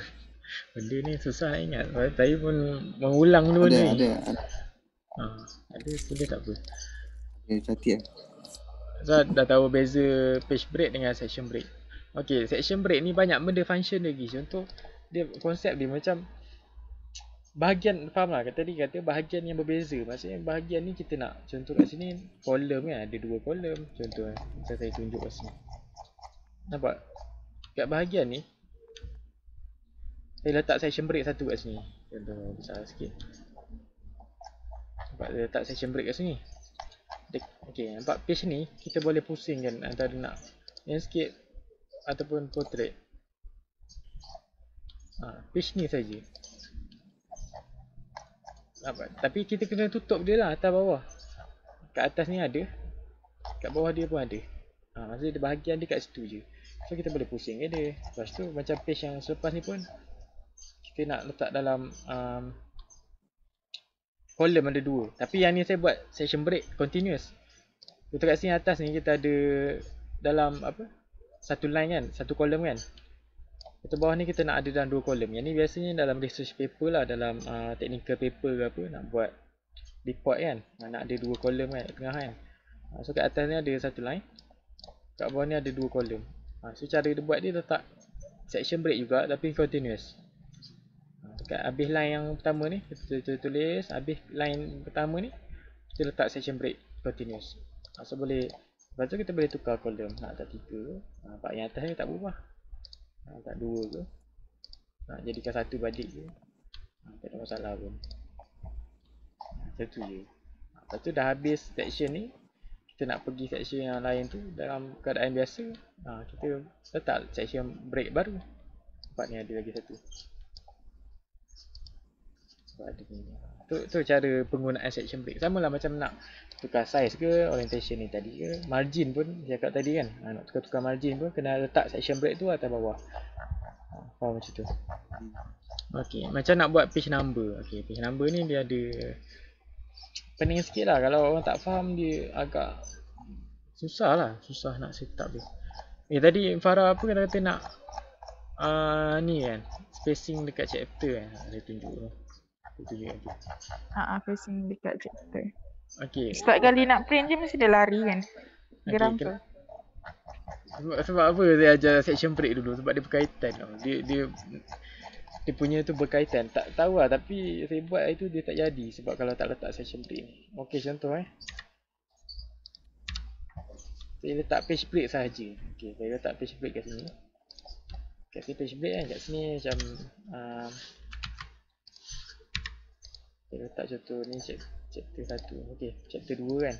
S1: Benda ni susah nak ingat. Saya pun mengulang dulu ni.
S2: Ada.
S1: Ada tulis tak apa.
S2: Okay, cantik lah.
S1: So dah tahu beza page break dengan section break. Okay, section break ni banyak benda function lagi. Contoh dia konsep dia macam bahagian, faham lah tadi kata bahagian yang berbeza. Maksudnya bahagian ni kita nak contoh kat sini kolom kan, ada 2 kolom. Contoh macam saya tunjuk kat sini. Nampak? Kat bahagian ni saya letak section break satu kat sini. Contoh besar sikit. Nampak saya letak section break kat sini. Okay, nampak page ni kita boleh pusingkan antara nak landscape ataupun portrait. Page ni saja. Tapi kita kena tutup dia lah atas bawah. Kat atas ni ada, kat bawah dia pun ada. Maksudnya bahagian dia kat situ je. So kita boleh pusingkan dia. Lepas tu macam page yang selepas ni pun kita nak letak dalam kolom ada 2. Tapi yang ni saya buat section break continuous. Betul kat sini atas ni kita ada dalam apa? Satu line kan, satu kolom kan. Betul bawah ni kita nak ada dalam 2 kolom. Yang ni biasanya dalam research paper lah, dalam technical paper ke apa, nak buat report kan. Nak ada 2 kolom kan kat tengah kan. So kat atas ni ada satu line. Kat bawah ni ada 2 kolom. So cara dia buat dia letak section break juga tapi continuous. Dekat habis line yang pertama ni kita tulis, habis line pertama ni kita letak section break continuous. So boleh, lepas tu kita boleh tukar kolom, nak tak 3. Nampak yang atas ni tak berubah. Tak 2 ke, nak jadikan 1 balik je, tak ada masalah pun. Macam tu je. Lepas tu dah habis section ni, kita nak pergi section yang lain tu dalam keadaan biasa, kita letak section break baru. Nampak ni ada lagi satu. Tu cara penggunaan section break. Sama lah macam nak tukar size ke, orientation ni tadi ke, margin pun cakap tadi kan. Nak tukar-tukar margin pun kena letak section break tu atas bawah. Faham macam tu. Okay, macam nak buat page number. Okay, page number ni dia ada pening sikit lah. Kalau orang tak faham dia agak susah lah. Susah nak set up dia. Tadi Farah apa kata nak ni kan, spacing dekat chapter kan. Saya tunjuk tu.
S4: Facing dekat chapter.
S1: Okay.
S4: Setiap kali nak print je mesti dia lari kan. Geram tu.
S1: Sebab apa saya ajar section break dulu, sebab dia berkaitan tau. Dia punya tu berkaitan. Tak tahu lah, tapi saya buat itu dia tak jadi sebab kalau tak letak section break ni. Okey, contoh saya letak page break sahaja. Okey, saya letak page break kat sini. Kat sini page break kan, kat sini macam Kita letak contoh ni chapter 1. Okey, chapter 2 kan.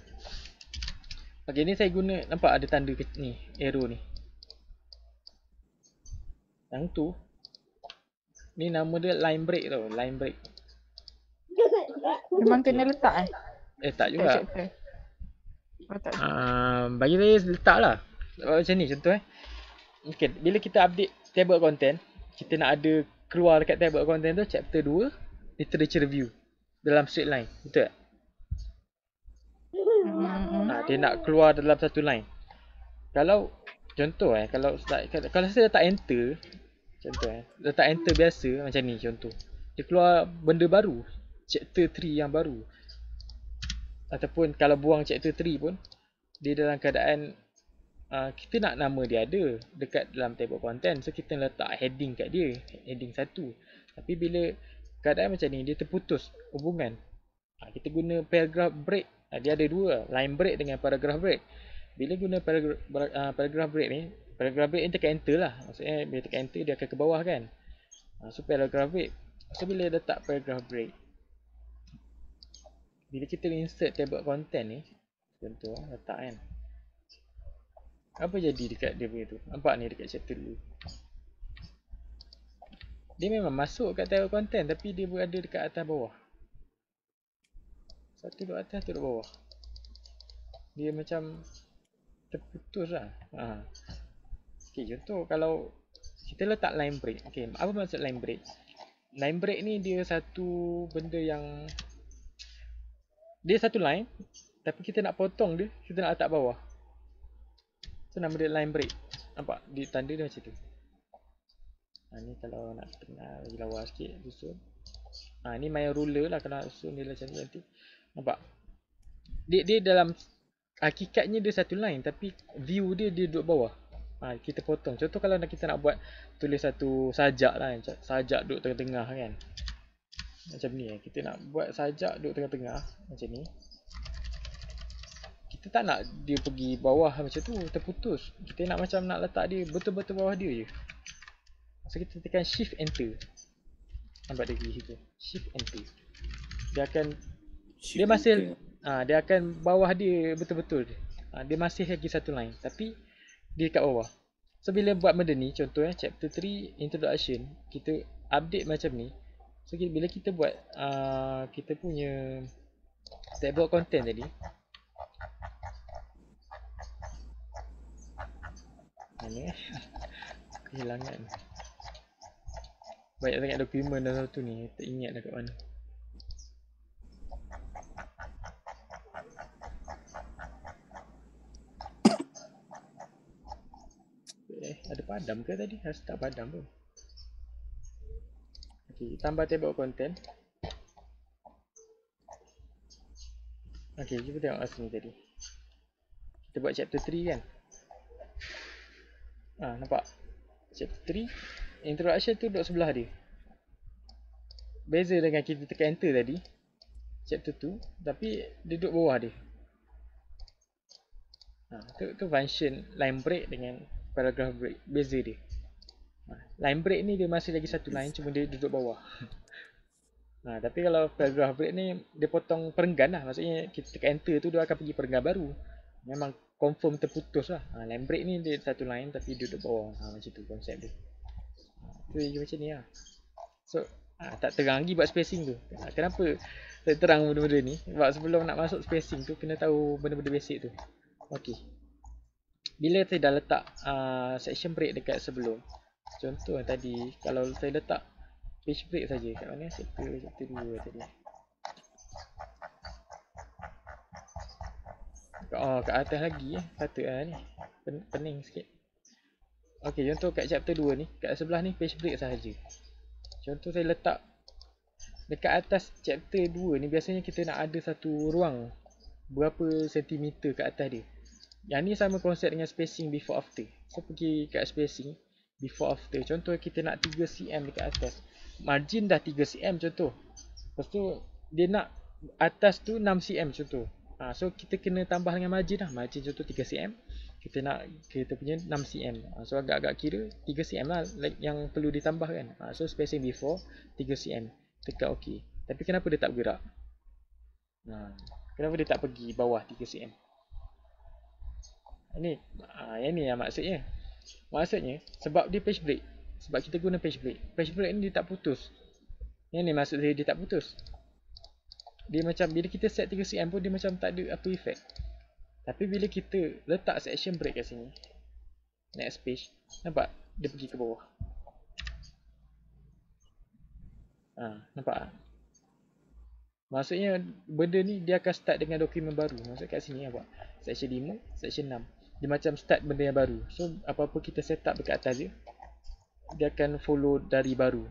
S1: Okey, ni saya guna, nampak ada tanda ni, arrow ni. Yang tu ni nama dia line break tau, line break.
S4: Memang kena letak
S1: Tak
S4: kat
S1: juga.
S4: chapter. Oh, tak.
S1: Bagi saya letak lah. Macam ni contoh Okay, bila kita update table content, kita nak ada keluar dekat table content tu chapter 2 literature review dalam straight line, betul tak? Dia nak keluar dalam satu line. Kalau contoh kalau saya letak enter, contoh letak enter biasa macam ni contoh, dia keluar benda baru, chapter 3 yang baru. Ataupun kalau buang chapter 3 pun dia dalam keadaan kita nak nama dia ada dekat dalam table content, so kita letak heading kat dia, heading 1. Tapi bila keadaan macam ni dia terputus hubungan, kita guna paragraph break. Dia ada dua, line break dengan paragraph break. Bila guna paragraph break ni, paragraph break ni tekan enter lah, maksudnya bila tekan enter dia akan ke bawah kan. So paragraph break, so bila letak paragraph break, bila kita insert table content ni, contoh letak kan, apa jadi dekat dia punya tu? Nampak ni dekat chapter 2. Dia memang masuk kat table content tapi dia berada dekat atas bawah. Satu duduk atas, satu duduk bawah. Dia macam terputus lah. Okay, contoh kalau kita letak line break. Okay, apa maksud line break? Line break ni dia satu benda yang dia satu line tapi kita nak potong dia, kita nak letak bawah. So nama dia line break. Nampak? Di tanda dia macam tu. Ni kalau nak kenal lagi lawa sikit, susun. Ni main ruler lah, kalau nak susun dia macam ni nanti. Nampak? Dia dalam hakikatnya dia satu line tapi view dia duduk bawah. Kita potong. Contoh kalau kita nak buat tulis satu sajak lah, sajak duduk tengah-tengah kan. Macam ni kita nak buat sajak duduk tengah-tengah macam ni. Kita tak nak dia pergi bawah macam tu, terputus. Kita nak macam nak letak dia betul-betul bawah dia je. So kita tekan shift enter. Nampak dia pergi situ. Shift enter. Dia akan dia masih dia akan bawah dia betul-betul. Dia masih lagi satu line tapi dia dekat bawah. So bila buat benda ni, contoh chapter 3 introduction, kita update macam ni. So bila kita buat kita punya table content tadi, mana kehilangan banyak sangat dokumen dalam tu ni, tak ingat dah kat mana. Ada padam ke tadi? Rasa tak padam pun. Okay, tambah table content. Okay, cuba tengok kat sini tadi. Kita buat chapter 3 kan. Nampak? Chapter 3 introduction tu duduk sebelah dia. Beza dengan kita tekan enter tadi, chapter 2, tapi dia duduk bawah dia. Tu function line break dengan paragraph break, beza dia. Line break ni dia masih lagi satu line, cuma dia duduk bawah. Tapi kalau paragraph break ni dia potong perenggan lah, maksudnya kita tekan enter tu dia akan pergi perenggan baru. Memang confirm terputus lah. Line break ni dia satu line tapi dia duduk bawah. Macam tu konsep dia. Tu macam ni lah. So tak terang lagi buat spacing tu. Kenapa saya terang benda-benda ni? Sebab sebelum nak masuk spacing tu kena tahu benda-benda basic tu. Okay, bila saya dah letak section break dekat sebelum, contoh tadi kalau saya letak page break saja kat mana? Chapter 2 tadi. Kat atas lagi patut ni. Pening sikit. Okey, contoh kat chapter 2 ni, kat sebelah ni page break sahaja. Contoh saya letak dekat atas chapter 2 ni, biasanya kita nak ada satu ruang berapa sentimeter kat atas dia. Yang ni sama konsep dengan spacing before after. So pergi kat spacing before after. Contoh kita nak 3 cm dekat atas. Margin dah 3 cm contoh. Lepas tu dia nak atas tu 6 cm contoh. So kita kena tambah dengan margin lah. Margin contoh 3 cm. Kita nak kita punya 6 cm. So agak-agak kira 3 cm lah yang perlu ditambah kan. So spacing before 3 cm. Tekan OK. Tapi kenapa dia tak bergerak? Kenapa dia tak pergi bawah 3 cm? Yang ni yang maksudnya. Maksudnya sebab dia page break. Sebab kita guna page break. Page break ni dia tak putus. Yang ni maksud dia tak putus. Dia macam bila kita set 3 cm pun dia macam tak ada apa efek. Tapi bila kita letak section break kat sini, next page, nampak dia pergi ke bawah. Nampak tak? Maksudnya benda ni dia akan start dengan dokumen baru. Maksud kat sini nampak. Section 5, section 6. Dia macam start benda yang baru. So apa-apa kita set up dekat atas dia akan follow dari baru.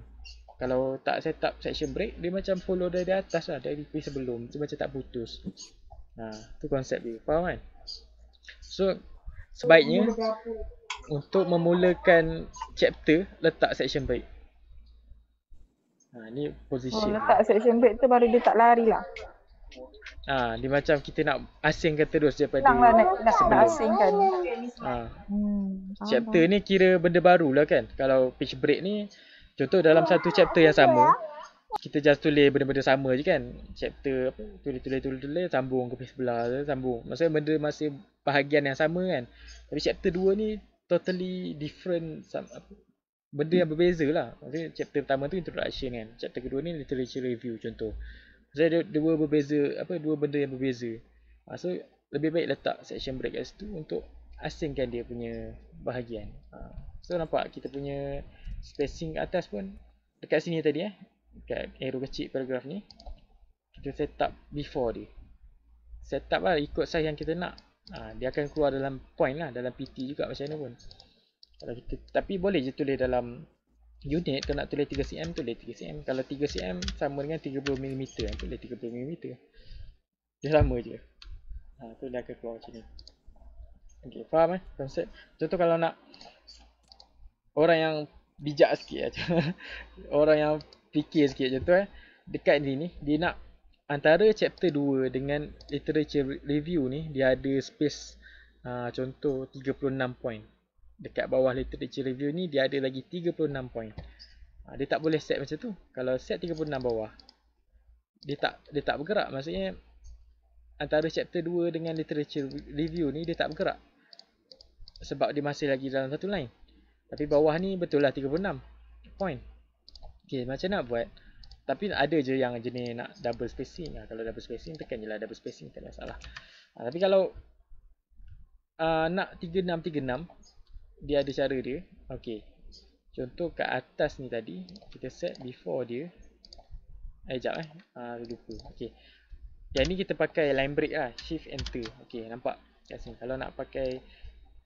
S1: Kalau tak set up section break, dia macam follow dari atas lah, dari sebelum. Dia macam tak putus. Tu konsep dia. Faham kan? So sebaiknya untuk memulakan chapter letak section break. Ni position.
S4: Letak section break tu baru dia tak lari lah.
S1: Dia macam kita nak asingkan terus daripada
S4: nak asingkan.
S1: Chapter ni kira benda baru lah kan. Kalau page break ni, contoh dalam satu chapter yang sama, kita just tulis benda-benda sama je kan. Chapter apa, tulis sambung ke page sebelah, sambung. Maksudnya benda masih bahagian yang sama kan. Tapi chapter 2 ni totally different, benda yang berbeza lah. Maksudnya chapter pertama tu introduction kan. Chapter kedua ni literature review contoh. Maksudnya dua benda yang berbeza. So lebih baik letak section break kat situ untuk asingkan dia punya bahagian. So nampak kita punya spacing kat atas pun dekat sini tadi dekat arrow kecil paragraf ni, kita set up before dia. Set up lah ikut size yang kita nak. Dia akan keluar dalam point lah, dalam PT juga macam mana pun. Kalau kita, tapi boleh je tulis dalam unit. Kalau nak tulis 3 cm, tulis 3 cm. Kalau 3 cm sama dengan 30mm, tulis 30mm. Dia sama je. Tu dia akan keluar macam ni. Okay, faham konsep? Contoh kalau nak orang yang bijak sikit orang yang fikir sikit contoh dekat sini dia nak antara chapter 2 dengan literature review ni dia ada space contoh 36 point. Dekat bawah literature review ni dia ada lagi 36 point. Dia tak boleh set macam tu. Kalau set 36 bawah, dia tak bergerak. Maksudnya antara chapter 2 dengan literature review ni dia tak bergerak. Sebab dia masih lagi dalam satu line. Tapi bawah ni betul lah 36 point. Okay, macam nak buat. Tapi ada je yang jenis nak double spacing. Kalau double spacing tekan je lah double spacing, tak ada masalah. Tapi kalau nak 36 dia ada cara dia. Okey. Contoh kat atas ni tadi kita set before dia. Sekejap lupa. Okey. Yang ni kita pakai line break lah, shift enter. Okey, nampak kat sini. Kalau nak pakai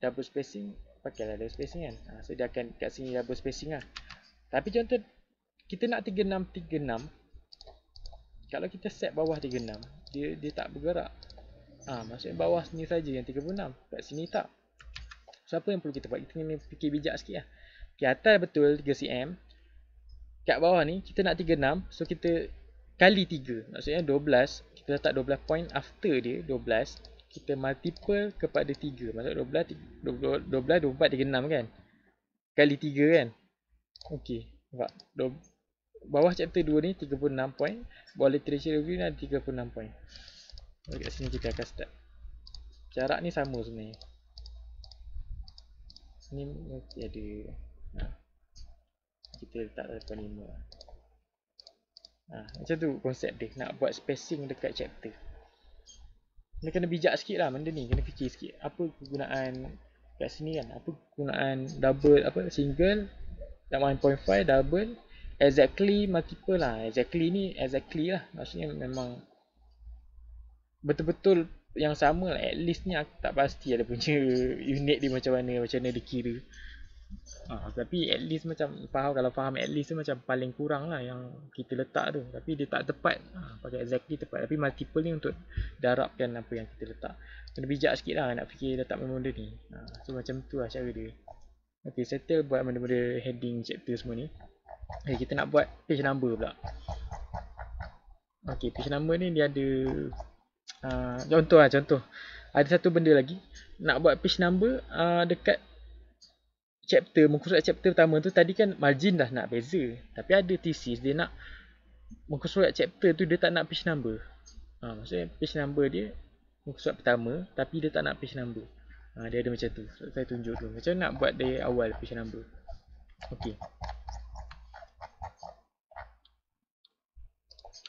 S1: double spacing, pakailah double spacing kan. So dia akan kat sini double spacing lah. Tapi contoh kita nak 36. Kalau kita set bawah 36, dia tak bergerak. Maksudnya bawah sini saja yang 36. Kat sini tak. So apa yang perlu kita buat? Kita kena fikir bijak sikit lah. Okay, atas betul 3 cm. Kat bawah ni kita nak 36. So kita kali 3. Maksudnya 12. Kita letak 12 point after dia 12. Kita multiple kepada 3. Maksudnya 12, 24, 36 kan. Kali 3 kan. Okay. Nampak? Bawah chapter 2 ni 36 point. Bawah literature review ni ada 36 point. Kat sini kita akan start. Jarak ni sama sebenarnya. Ni mesti ada. Kita letak 85. Macam tu konsep dia. Nak buat spacing dekat chapter. Dia kena bijak sikit lah benda ni. Kena fikir sikit. Apa kegunaan kat sini kan. Apa kegunaan double, single, 1.5, double, exactly, multiple lah. Exactly ni exactly lah. Maksudnya memang betul-betul yang sama lah. At least ni aku tak pasti ada punya unit dia macam mana dia kira. Tapi at least macam faham, kalau faham at least tu macam paling kurang lah yang kita letak tu. Tapi dia tak tepat. Pakai exactly tepat. Tapi multiple ni untuk darabkan apa yang kita letak. Kena bijak sikit lah nak fikir letak benda ni. So macam tu lah cara dia. Okay, settle buat benda-benda heading chapter semua ni. Okay, kita nak buat page number pula. Okay, page number ni dia ada contoh. Ada satu benda lagi. Nak buat page number dekat chapter, muka surat chapter pertama tu tadi kan margin dah nak beza. Tapi ada thesis dia nak muka surat chapter tu dia tak nak page number. Maksudnya page number dia muka surat pertama tapi dia tak nak page number. Dia ada macam tu. So, saya tunjuk tu. Macam nak buat dari awal page number. Okey.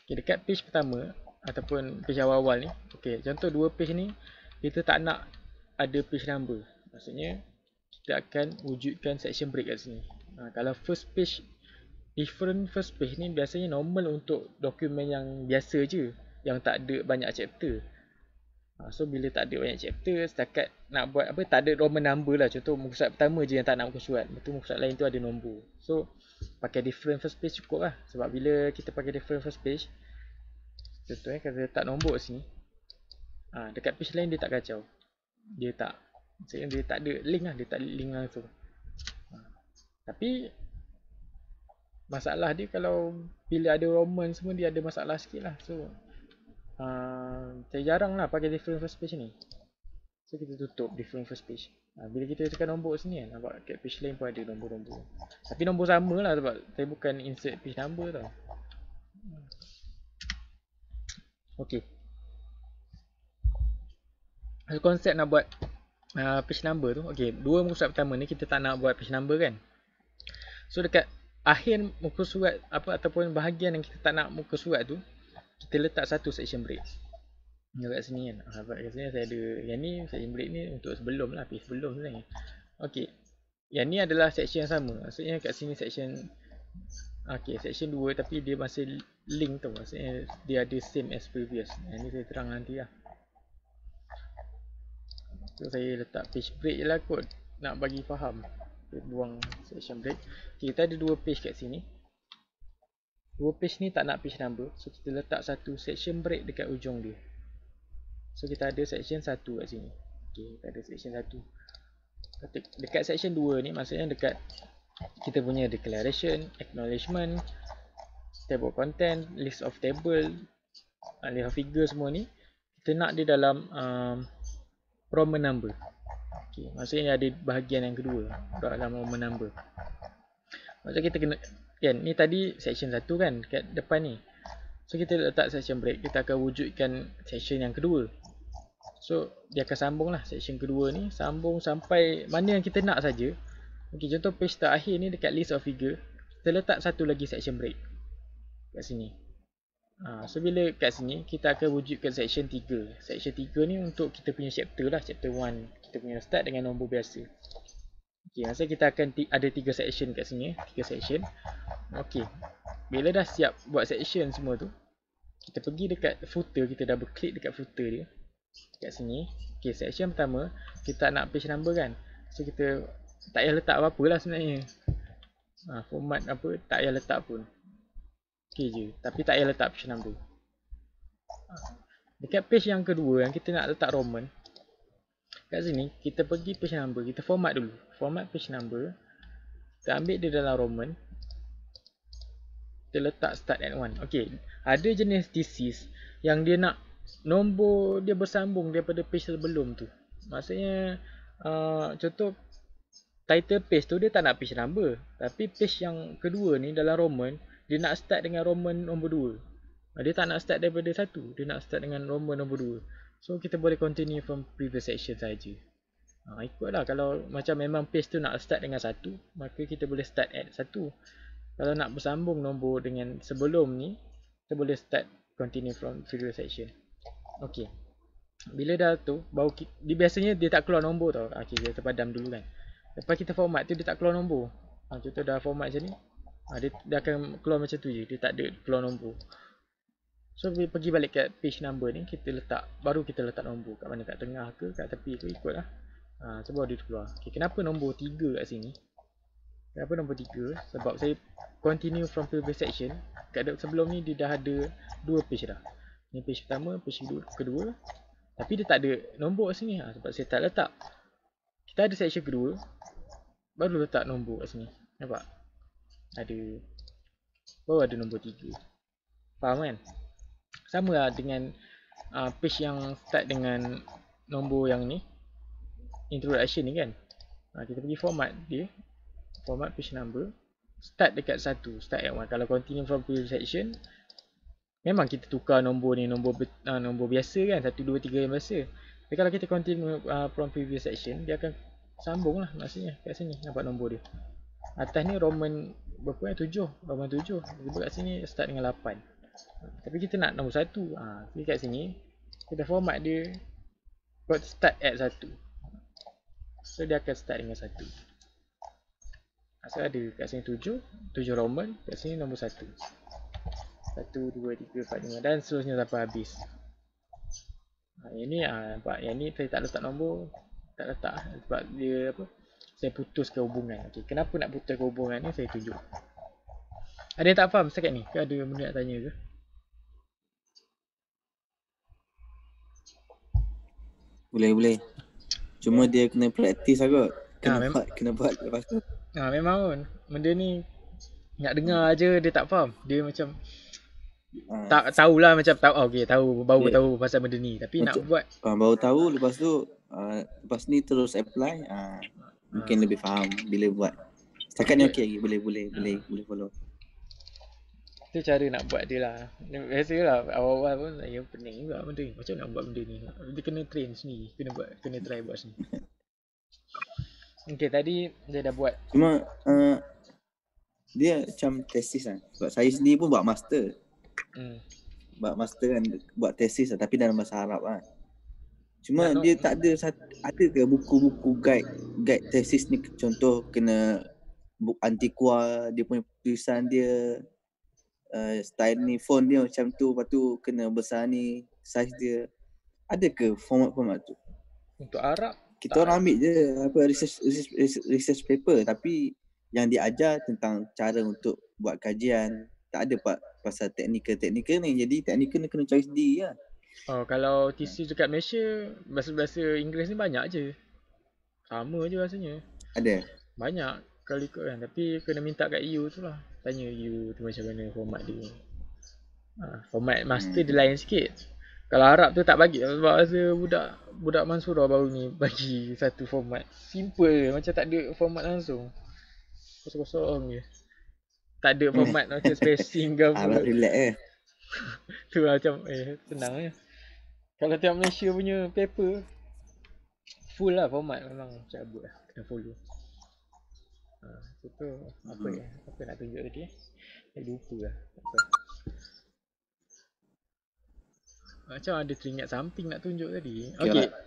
S1: Okay, dekat page pertama ataupun page awal-awal ni, okey, contoh dua page ni kita tak nak ada page number. Maksudnya kita akan wujudkan section break kat sini. Kalau first page, different first page ni biasanya normal untuk dokumen yang biasa je, yang tak ada banyak chapter. So bila tak ada banyak chapter, setakat nak buat apa, tak ada Roman number lah. Contoh muka surat pertama je yang tak nak muka surat, betul muka surat lain tu ada nombor. So pakai different first page cukup lah. Sebab bila kita pakai different first page, contoh kalau letak nombor sini, dekat page lain dia tak kacau. Dia tak, maksudnya dia tak ada link lah, dia tak link langsung. Tapi masalah dia kalau bila ada Roman semua, dia ada masalah sikit lah. So saya jarang lah pakai different first page ni. So kita tutup different first page. Bila kita tekan nombor sini kan, nampak kat page lain pun ada nombor-nombor. Tapi nombor sama lah sebab saya bukan insert page number tau. Okay, konsep nak buat page number tu, okay, dua muka surat pertama ni kita tak nak buat page number kan. So dekat akhir muka surat apa ataupun bahagian yang kita tak nak muka surat tu, kita letak satu section break. Kat sini kan. Kat sini saya ada yang ni, section break ni untuk sebelum lah, page sebelum sebenarnya. Okey. Yang ni adalah section yang sama. Maksudnya kat sini section, okey, section 2 tapi dia masih link tu. Maksudnya dia ada same as previous. Yang ni saya terang nanti lah. So saya letak page break je lah kot, nak bagi faham. Saya buang section break. Okay, kita ada dua page kat sini. Dua page ni tak nak page number. So kita letak satu section break dekat ujung dia. So kita ada section 1 kat sini. Okay, kita ada section 1. Dekat section 2 ni maksudnya dekat kita punya declaration, acknowledgement, table content, list of table, list of figure semua ni, kita nak dia dalam Roman number. Okay, maksudnya ada bahagian yang kedua dalam Roman number. Maksudnya kita kena kan, ni tadi section 1 kan kat depan ni. So kita letak section break, kita akan wujudkan section yang kedua. So dia akan sambung lah section kedua ni, sambung sampai mana yang kita nak saja. Okay, contoh page terakhir ni dekat list of figure, kita letak satu lagi section break kat sini. So bila kat sini kita akan wujudkan section 3. Section 3 ni untuk kita punya chapter lah, chapter 1. Kita punya start dengan nombor biasa. Okay, maksudnya kita akan ada 3 section kat sini, 3 section. Okay, bila dah siap buat section semua tu, kita pergi dekat footer, kita double click dekat footer dia kat sini. Okay, section pertama kita nak page number kan. So kita tak payah letak apa-apa lah sebenarnya. Format apa tak payah letak pun. Okay je, tapi tak payah letak page number. Dekat page yang kedua yang kita nak letak Roman, kat sini kita pergi page number, kita format dulu. Format page number, kita ambil dia dalam Roman, kita letak start at 1. Okay, ada jenis thesis yang dia nak nombor dia bersambung daripada page sebelum tu. Maksudnya contoh title page tu dia tak nak page number, tapi page yang kedua ni dalam Roman dia nak start dengan Roman nombor 2. Dia tak nak start daripada 1, dia nak start dengan Roman nombor 2. So kita boleh continue from previous section saja. Ikutlah, kalau macam memang page tu nak start dengan 1, maka kita boleh start at 1. Kalau nak bersambung nombor dengan sebelum ni, kita boleh start continue from previous section. Okey. Bila dah tu, baru dia biasanya dia tak keluar nombor tau. Okay, dia terpadam dulu kan. Lepas kita format tu dia tak keluar nombor. Contoh dah format macam ni, dia akan keluar macam tu je, dia tak ada keluar nombor. So bila pergi balik kat page number ni, kita letak, baru kita letak nombor kat mana, kat tengah ke kat tepi ke, ikutlah. So baru dia keluar. Okay, kenapa nombor 3 kat sini? Kenapa nombor 3? Sebab saya continue from previous section. Kat sebelum ni dia dah ada 2 page dah. Ni page pertama, page kedua. Tapi dia tak ada nombor kat sini. Sebab saya tak letak. Kita ada section kedua, baru letak nombor kat sini. Nampak? Baru ada nombor 3. Faham kan? Sama lah dengan page yang start dengan nombor yang ni, introduction ni kan. Kita pergi format dia, format page number, start dekat 1, start at 1. Kalau continue from previous section, memang kita tukar nombor ni, nombor biasa kan, 1, 2, 3 yang biasa. Tapi kalau kita continue from previous section, dia akan sambung lah maksudnya kat sini. Nampak nombor dia. Atas ni Roman berapa yang 7, Roman 7. Tiba kat sini start dengan 8. Tapi kita nak nombor 1. Jadi kat sini kita format dia got start at 1. So dia akan start dengan 1. So ada kat sini 7 Roman, kat sini nombor 1. 1, 2, 3, 4, 5 dan seterusnya sampai habis. Yang ni nampak, yang ni saya tak letak nombor, tak letak sebab dia apa? Saya putuskan hubungan. Okey, kenapa nak putuskan hubungan ni saya tunjuk. Ada yang tak faham setakat ni? Ke ada benda nak tanya ke?
S2: Boleh. Cuma dia kena praktis agak.
S1: memang.
S2: Kena buat lepas tu.
S1: Memang pun. Benda ni nak dengar aje dia tak faham. Dia macam tak tahulah macam tahu baru tahu pasal benda ni tapi macam, nak buat
S2: baru tahu lepas tu lepas ni terus apply mungkin lebih faham bila buat. Setakat ni okey lagi, boleh follow.
S1: Tu cara nak buat dia lah. Biasalah awal-awal pun saya pening juga benda ni. Macam nak buat benda ni. Dia kena train sendiri, kena try buat sendiri. Okey, tadi saya dah buat.
S2: Cuma dia macam tesis kan. Sebab saya sendiri pun buat master. Buat master kan, buat tesis lah, tapi dalam bahasa Arab lah. Cuma dia tak ada ke buku-buku guide tesis ni, contoh kena buku antiqua, dia punya tulisan dia, style ni, font dia macam tu, lepas tu kena besar ni, size dia. Ada ke format tu?
S1: Untuk Arab
S2: kita orang ambil je apa research paper, tapi yang diajar tentang cara untuk buat kajian. Tak ada pasal teknikal ni. Jadi teknikal ni kena cari sendiri lah.
S1: Kalau tesis dekat Malaysia, bahasa Inggeris ni banyak je. Sama je rasanya.
S2: Ada?
S1: Banyak kalau ikut kan. Tapi kena minta kat EU tu lah. Tanya EU tu macam mana format dia. Format master dia lain sikit. Kalau Arab tu tak bagi. Sebab rasa budak Mansurah baru ni bagi satu format. Simple je. Macam tak ada format langsung. Kosong-kosong je. Tak ada format macam spacing ke apa.
S2: Arab relax
S1: Tu lah macam senang je. Kalau tengok Malaysia punya paper, full lah format memang cabut lah. Kena follow. Tu apa nak tunjuk tadi saya lupa lah. Macam ada teringat something nak tunjuk tadi.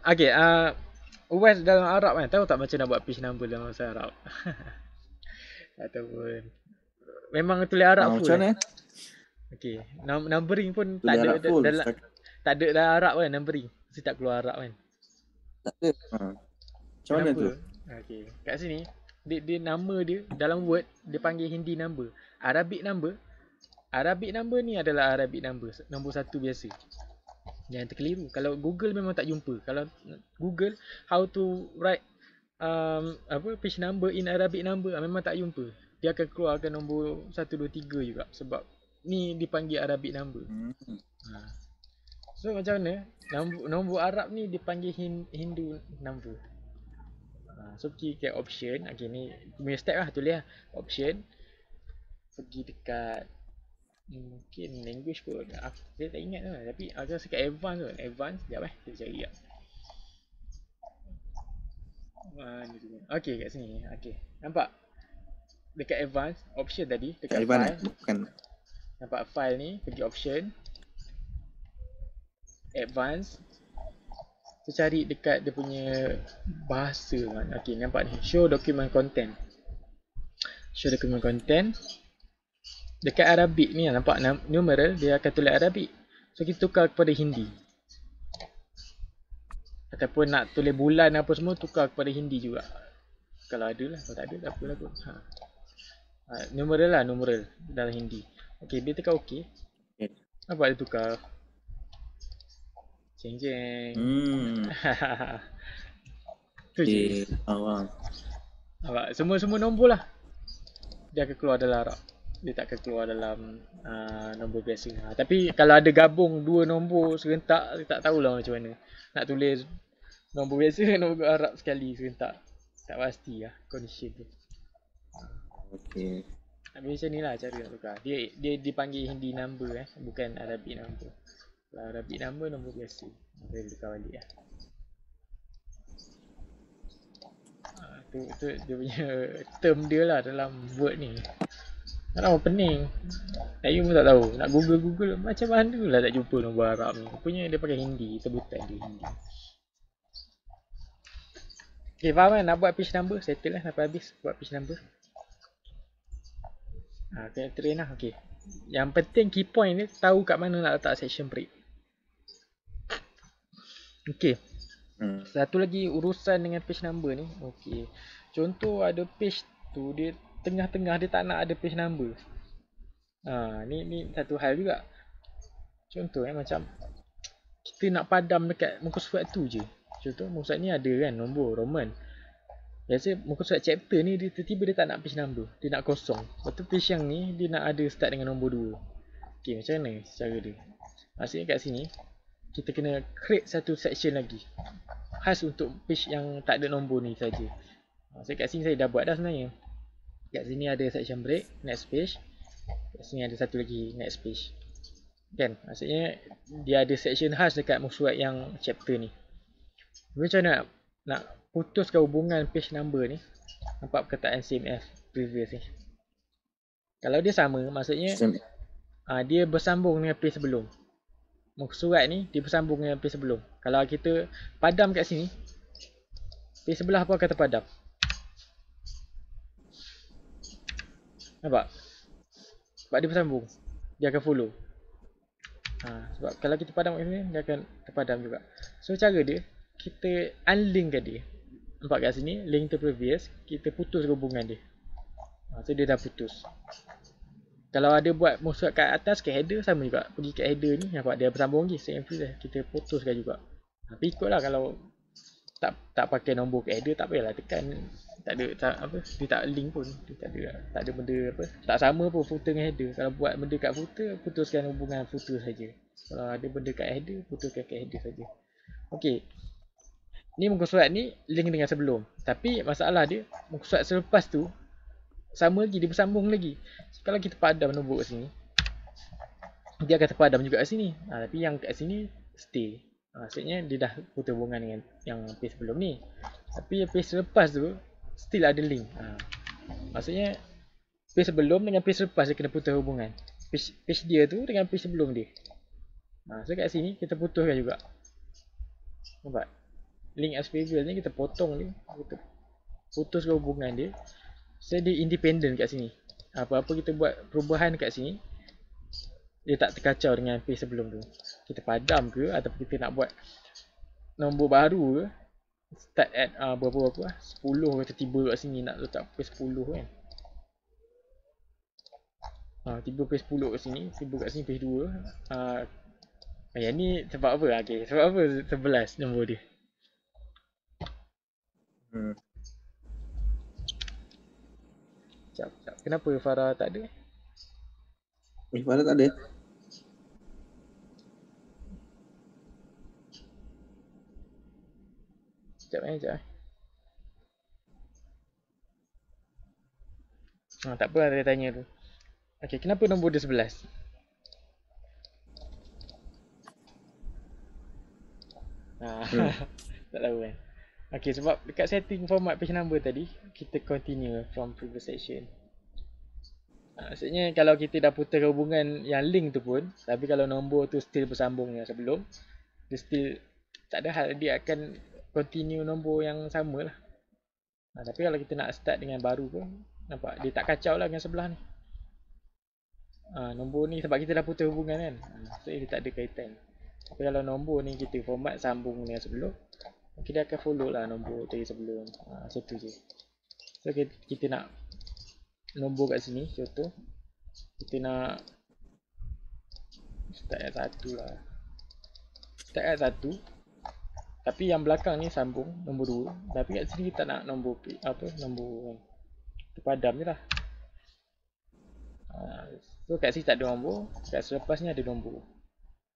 S1: Okay. Uwais dalam Arab kan, tahu tak macam nak buat page number dalam bahasa Arab? Ataupun memang tulis Arab full.
S2: Macam mana?
S1: Okay, numbering pun tak ada dalam, tak ada dalam Arab kan numbering. Mesti tak keluar Arab kan.
S2: Tak ada. Macam mana tu?
S1: Okay, kat sini dia nama dia dalam Word dia panggil Hindi number. Arabic number ni adalah Arabic number, nombor 1 biasa. Jangan terkeliru. Kalau Google memang tak jumpa. Kalau Google how to write page number in Arabic number memang tak jumpa. Dia akan keluarkan nombor 1, 2, 3 juga. Sebab ni dipanggil Arabic number. So macam mana? Nombor Arab ni dipanggil Hindu number. So pergi ke option. Okay, ni punya step lah. Tulis lah option. Pergi dekat mungkin language kot. Saya tak ingat lah. Tapi aku rasa kat advance kot. Advance. Sekejap kita cari lah. Okay, kat sini. Okay, nampak? Dekat advance, option tadi, dekat file.
S2: Bukan.
S1: Nampak file ni, pergi option. Advance. So cari dekat dia punya bahasa kan. Okay, nampak ni. Show document content. Show document content. Dekat Arabic ni nampak numeral, dia akan tulis Arabic. So kita tukar kepada Hindi. Ataupun nak tulis bulan apa semua, tukar kepada Hindi juga. Kalau ada lah, kalau tak ada tak apalah kot. Numeral lah, numeral dalam Hindi. Okay, dia tekan OK. Nampak dia tukar. Jeng. Tu je. Nampak, semua nombor lah. Dia akan keluar dalam Arab. Dia tak akan keluar dalam nombor biasa. Tapi kalau ada gabung 2 nombor serentak, saya tak tahulah macam mana. Nak tulis nombor biasa, nombor Arab sekali serentak. Tak pasti lah condition tu.
S2: Okay.
S1: Habis macam ni lah cara nak tukar. Dia dipanggil Hindi number bukan Arabic number. Kalau Arabic number nombor biasa. Boleh tukar balik lah. Tu dia punya term dia lah dalam word ni. Tak tahu pening. Saya pun tak tahu. Nak google macam mana lah tak jumpa nombor Arab ni. Rupanya dia pakai Hindi, sebutan dia Hindi. Okay, faham kan? Nak buat page number, settle lah sampai habis buat page number. Kena train lah, okay. Yang penting key point ni tahu kat mana nak letak section break. Okay. Satu lagi urusan dengan page number ni. Okay. Contoh ada page tu dia tengah-tengah dia tak nak ada page number. Ni satu hal juga. Contoh macam kita nak padam dekat muka surat tu je. Contoh muka surat ni ada kan nombor Roman. Biasa muka surat chapter ni dia tiba-tiba dia tak nak page number. Dia nak kosong. Lepas tu page yang ni dia nak ada start dengan nombor 2. Okay, macam mana cara dia? Maksudnya kat sini kita kena create satu section lagi khas untuk page yang tak ada nombor ni saja. So kat sini saya dah buat dah sebenarnya. Kat sini ada section break, next page. Kat sini ada satu lagi, next page. Kan? Maksudnya dia ada section khas dekat muka surat yang chapter ni. Macam mana nak putuskan hubungan page number ni? Nampak perkataan same as previous ni. Kalau dia sama, maksudnya dia bersambung dengan page sebelum. Muka surat ni dia bersambung dengan page sebelum. Kalau kita padam kat sini, page sebelah pun akan terpadam. Nampak? Sebab dia bersambung, dia akan follow. Sebab kalau kita padam kat sini, dia akan terpadam juga. So cara dia, kita unlinkkan dia. Nampak kat sini, link to previous, kita putus hubungan dia. So dia dah putus. Kalau ada buat muka surat kat atas, kat header sama juga. Pergi kat header ni, nampak dia bersambung lagi. Same previous, kita putuskan juga. Tapi ikutlah kalau tak pakai nombor kat header, tak payahlah tekan. Tak ada dia tak link pun. Dia tak ada benda apa. Tak sama pun footer dengan header. Kalau buat benda kat footer, putuskan hubungan footer saja. Kalau ada benda kat header, putuskan kat header saja. Okey. Ni muka surat ni link dengan sebelum. Tapi masalah dia, muka surat selepas tu sama lagi, dia bersambung lagi. Kalau kita padam nombor kat sini, dia akan terpadam juga kat sini. Tapi yang kat sini stay. Maksudnya dia dah putus hubungan dengan yang page sebelum ni. Tapi yang page selepas tu still ada link. Maksudnya page sebelum dengan page selepas dia kena putus hubungan. Page dia tu dengan page sebelum dia. So kat sini kita putuskan juga. Nampak? Link as previous ni kita potong dia. Kita putuskan hubungan dia. So dia independent kat sini. Apa-apa kita buat perubahan kat sini, dia tak terkacau dengan page sebelum tu. Kita padam ke ataupun kita nak buat nombor baru ke, start at berapa-berapa lah, 10 kita tiba kat sini nak letak page 10 kan. Tiba page 10 kat sini, tiba kat sini page 2. Yang ni sebab apa? Okay, sebab apa 11 nombor dia? Sekejap. Kenapa Farah tak ada?
S2: Farah tak ada.
S1: Sekejap. Tak apa, saya tanya tu. Okay, kenapa nombor dia 11? Tak tahu kan. Okay, sebab dekat setting format page number tadi, kita continue from previous section. Maksudnya kalau kita dah putus hubungan yang link tu pun, tapi kalau nombor tu still bersambung dengan sebelum, dia still tak ada hal, dia akan continue nombor yang sama lah. Tapi kalau kita nak start dengan baru pun, nampak dia tak kacau lah dengan sebelah ni. Nombor ni sebab kita dah putus hubungan kan, so dia tak ada kaitan. Tapi kalau nombor ni kita format sambung dengan sebelum, kita akan follow lah nombor dari sebelum. Macam tu je. So kita nak nombor kat sini, contoh kita nak start at 1 lah. Start at 1, tapi yang belakang ni sambung nombor 2. Tapi kat sini kita nak nombor nombor terpadam je lah. So kat sini tak ada nombor, kat selepas ni ada nombor.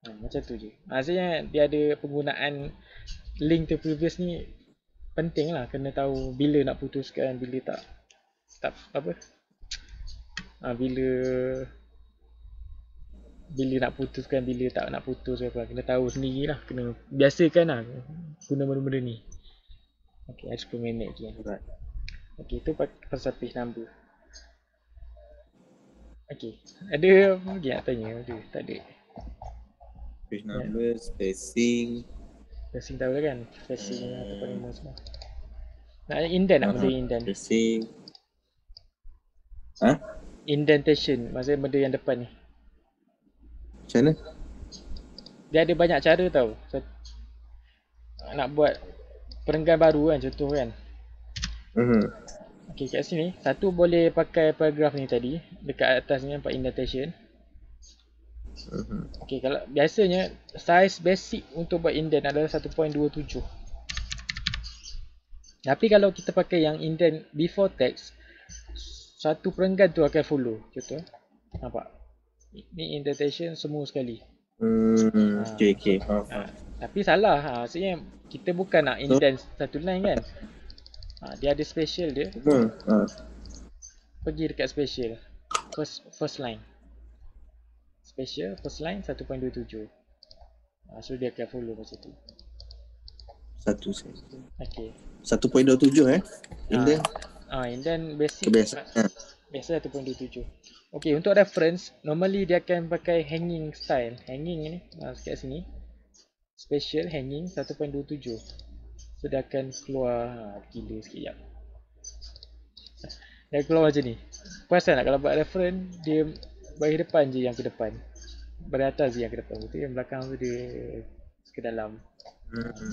S1: Macam tu je. Maksudnya dia ada penggunaan link to previous ni penting lah. Kena tahu bila nak putuskan, bila tak Bila nak putuskan, bila tak nak putus ke apa. Kena tahu sendirilah, kena biasakan lah guna benda-benda ni. Okay, harus per minit je.
S2: Right.
S1: Okay, tu pasal page number. Okay, ada apa lagi nak tanya? Ada, tak ada.
S2: Page number, spacing.
S1: Spacing tahu lah kan? Spacing ataupun lima semua. Nak indent nak benda indent?
S2: Spacing.
S1: Indentation, maksudnya benda yang depan ni.
S2: Macam mana?
S1: Dia ada banyak cara tau. Nak buat perenggan baru kan, contoh kan. Okay, kat sini satu boleh pakai paragraf ni tadi. Dekat atas ni nampak indentation. Okay, kalau biasanya size basic untuk buat indent adalah 1.27. Tapi kalau kita pakai yang indent before text, satu perenggan tu akan follow. Contoh, nampak? Ni indentation semua sekali.
S2: Okay.
S1: Tapi salah. Maksudnya kita bukan nak indent satu line kan. Dia ada special dia. Pergi dekat special. First line. Special first line 1.27. So dia akan follow macam tu.
S2: Satu saya.
S1: Okay.
S2: 1.27 Indent.
S1: Indent basic.
S2: Kebiasaan.
S1: Biasa 1.27. Okay, untuk reference, normally dia akan pakai hanging style. Hanging ni, kat sini. Special hanging 1.27. So dia akan keluar, gila sikit jap. Dia keluar macam ni. Perasan tak kalau buat reference, dia bagi depan je yang ke depan. Bagi atas je yang ke depan. Betul yang belakang tu dia ke dalam.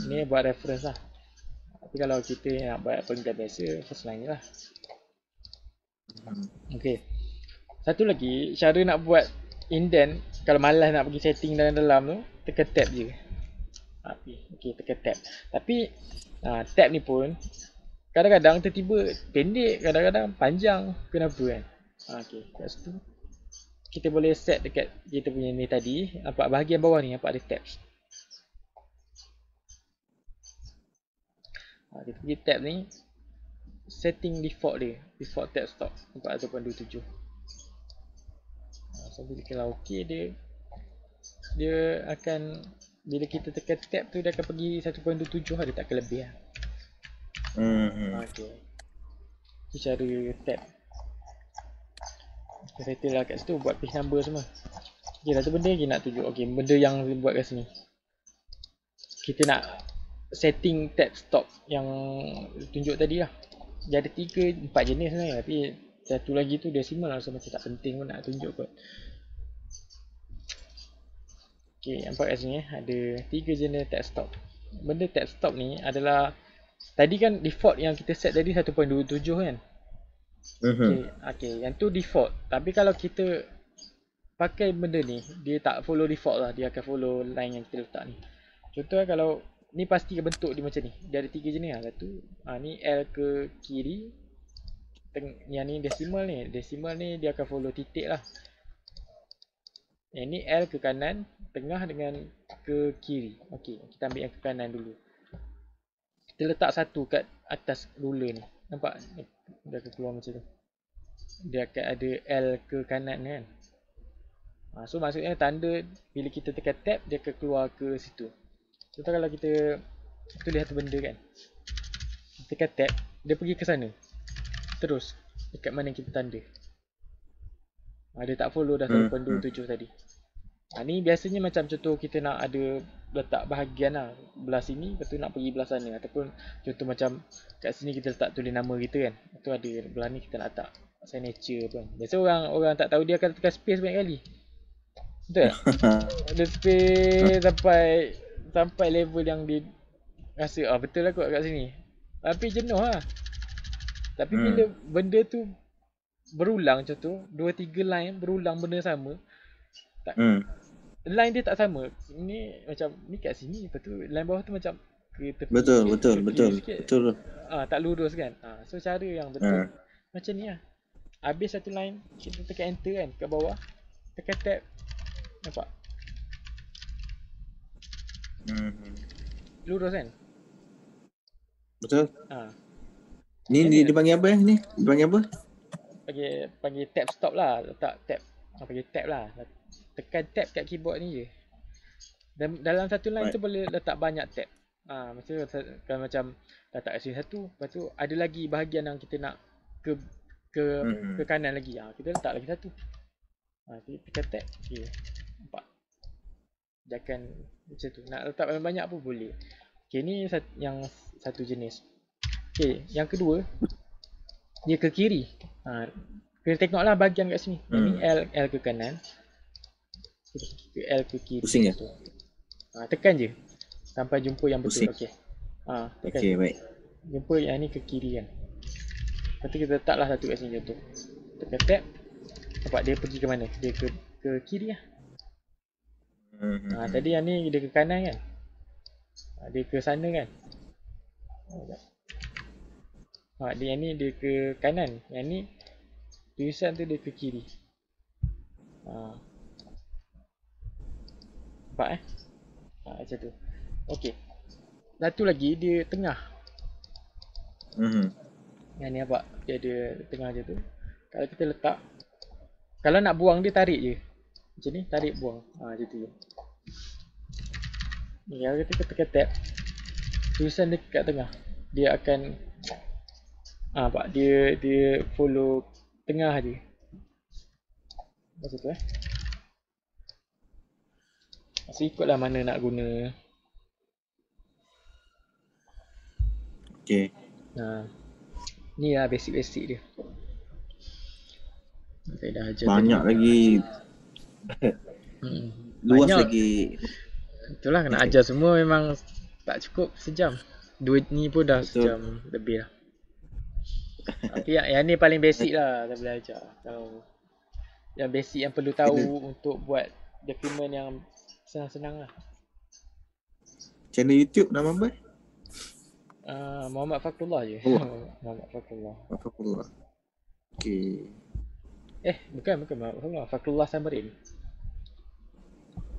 S1: Ni buat reference lah. Tapi kalau kita nak buat perenggan biasa, first line je lah. Okay. Satu lagi, cara nak buat indent, kalau malas nak pergi setting dalam-dalam tu, tekan tab je. Okay, tekan tab. Tapi tab ni pun kadang-kadang tiba-tiba pendek, kadang-kadang panjang. Kenapa kan? Okay, kat situ kita boleh set dekat kita punya ni tadi. Nampak bahagian bawah ni, nampak ada tabs. Kita pergi tab ni, setting default dia, default tab stop, nampak 1.27. So kalau ok, dia akan, bila kita tekan tab tu, dia akan pergi 1.27 lah, dia tak akan lebih lah. Okay, itu cara tab. Kita settle lah kat situ, buat page number semua. Okay, satu benda lagi nak tunjuk. Okay, benda yang buat kat sini, kita nak setting tab stop yang tunjuk tadi lah. Dia ada 3-4 jenis sebenarnya, tapi satu lagi tu decimal lah, so macam tak penting pun nak tunjuk kot. Okay, nampak kat sini ada 3 jenis tab stop. Benda tab stop ni adalah, tadi kan default yang kita set tadi 1.27 kan. Okay, yang tu default. Tapi kalau kita pakai benda ni, dia tak follow default lah, dia akan follow line yang kita letak ni. Contoh kalau ni pasti bentuk dia macam ni. Dia ada 3 jenis lah. Satu, ni L ke kiri. Yang ni decimal ni. Decimal ni dia akan follow titik lah. Yang ni L ke kanan, tengah dengan ke kiri. Okay, kita ambil yang ke kanan dulu. Kita letak satu kat atas ruler ni. Nampak? Dia akan keluar macam tu. Dia akan ada L ke kanan kan. So maksudnya tanda bila kita tekan tab, dia akan keluar ke situ. Contoh kalau kita tulis satu benda kan, tekan tab, dia pergi ke sana. Terus dekat mana yang kita tanda. Dia tak follow dah 1.27 tadi. Ni biasanya macam contoh kita nak ada letak bahagian lah, belah sini, lepas tu nak pergi belah sana. Ataupun contoh macam kat sini kita letak tulis nama kita kan, tu ada belah ni kita nak letak signature pun. Biasa orang tak tahu, dia akan tekan space banyak kali. Betul tak? Ada space sampai level yang dia rasa betul lah kot kat sini. Tapi jenuh lah. Tapi bila benda tu berulang, contoh 2-3 line berulang benda sama, line dia tak sama. Ni macam ni kat sini, lepas tu line bawah tu macam ke tepi. Betul. Tak lurus kan. So cara yang betul macam ni lah. Habis satu line, kita tekan enter kan kat bawah, tekan tab, nampak? Lurus kan?
S2: Betul. Ni dipanggil apa ni? Dipanggil apa?
S1: panggil tab stop lah. Letak tab. Panggil tab lah. Tekan tab kat keyboard ni je. Dan dalam satu line tu boleh letak banyak tab. Maksudnya kalau macam letak kat sini satu, lepas tu ada lagi bahagian yang kita nak ke kanan lagi. Kita letak lagi satu. Tekan tab. Okay. Nampak? Jangan macam tu. Nak letak banyak-banyak pun boleh. Okay, ni yang satu jenis. Okay, yang kedua, dia ke kiri. Kena tengoklah bahagian kat sini. Ini L ke kanan. L ke kiri.
S2: Pusing je?
S1: Tekan je. Sampai jumpa yang betul.
S2: Pusing.
S1: Okay. Tekan.
S2: Okay, baik.
S1: Jumpa yang ni ke kiri kan. Lepas tu kita letaklah satu kat sini contoh. Tekan tab. Nampak dia pergi ke mana? Dia ke kiri lah. Tadi yang ni dia ke kanan kan. Dia ke sana kan. Dia ni dia ke kanan. Yang ni tulisan tu dia ke kiri. Nampak macam tu. Okey. Satu lagi dia tengah. Yang ni nampak dia ada tengah je tu. Kalau kita letak, kalau nak buang dia tarik je. Macam ni, tarik buang. Macam tu je. Ni kalau kita tekan tab, tulisan dia kat tengah. Dia akan nampak dia follow tengah je. Macam tu So ikutlah mana nak guna.
S2: Okay.
S1: Ni lah basic-basic dia. Dah ajar
S2: banyak tadi lagi. Luas
S1: banyak.
S2: Lagi.
S1: Itulah kena ajar semua memang tak cukup sejam. Dua ni pun dah
S2: Betul.
S1: sejam lebih lah. Tapi yang ni paling basic lah saya boleh ajar. Kalau yang basic yang perlu tahu untuk buat dokumen yang senang-senang lah.
S2: Channel YouTube nama apa?
S1: Muhammad Fakrullah je. Muhammad Fakrullah.
S2: Fakrullah. Okay.
S1: Bukan Muhammad Fakrullah. Fakrullah Samarin.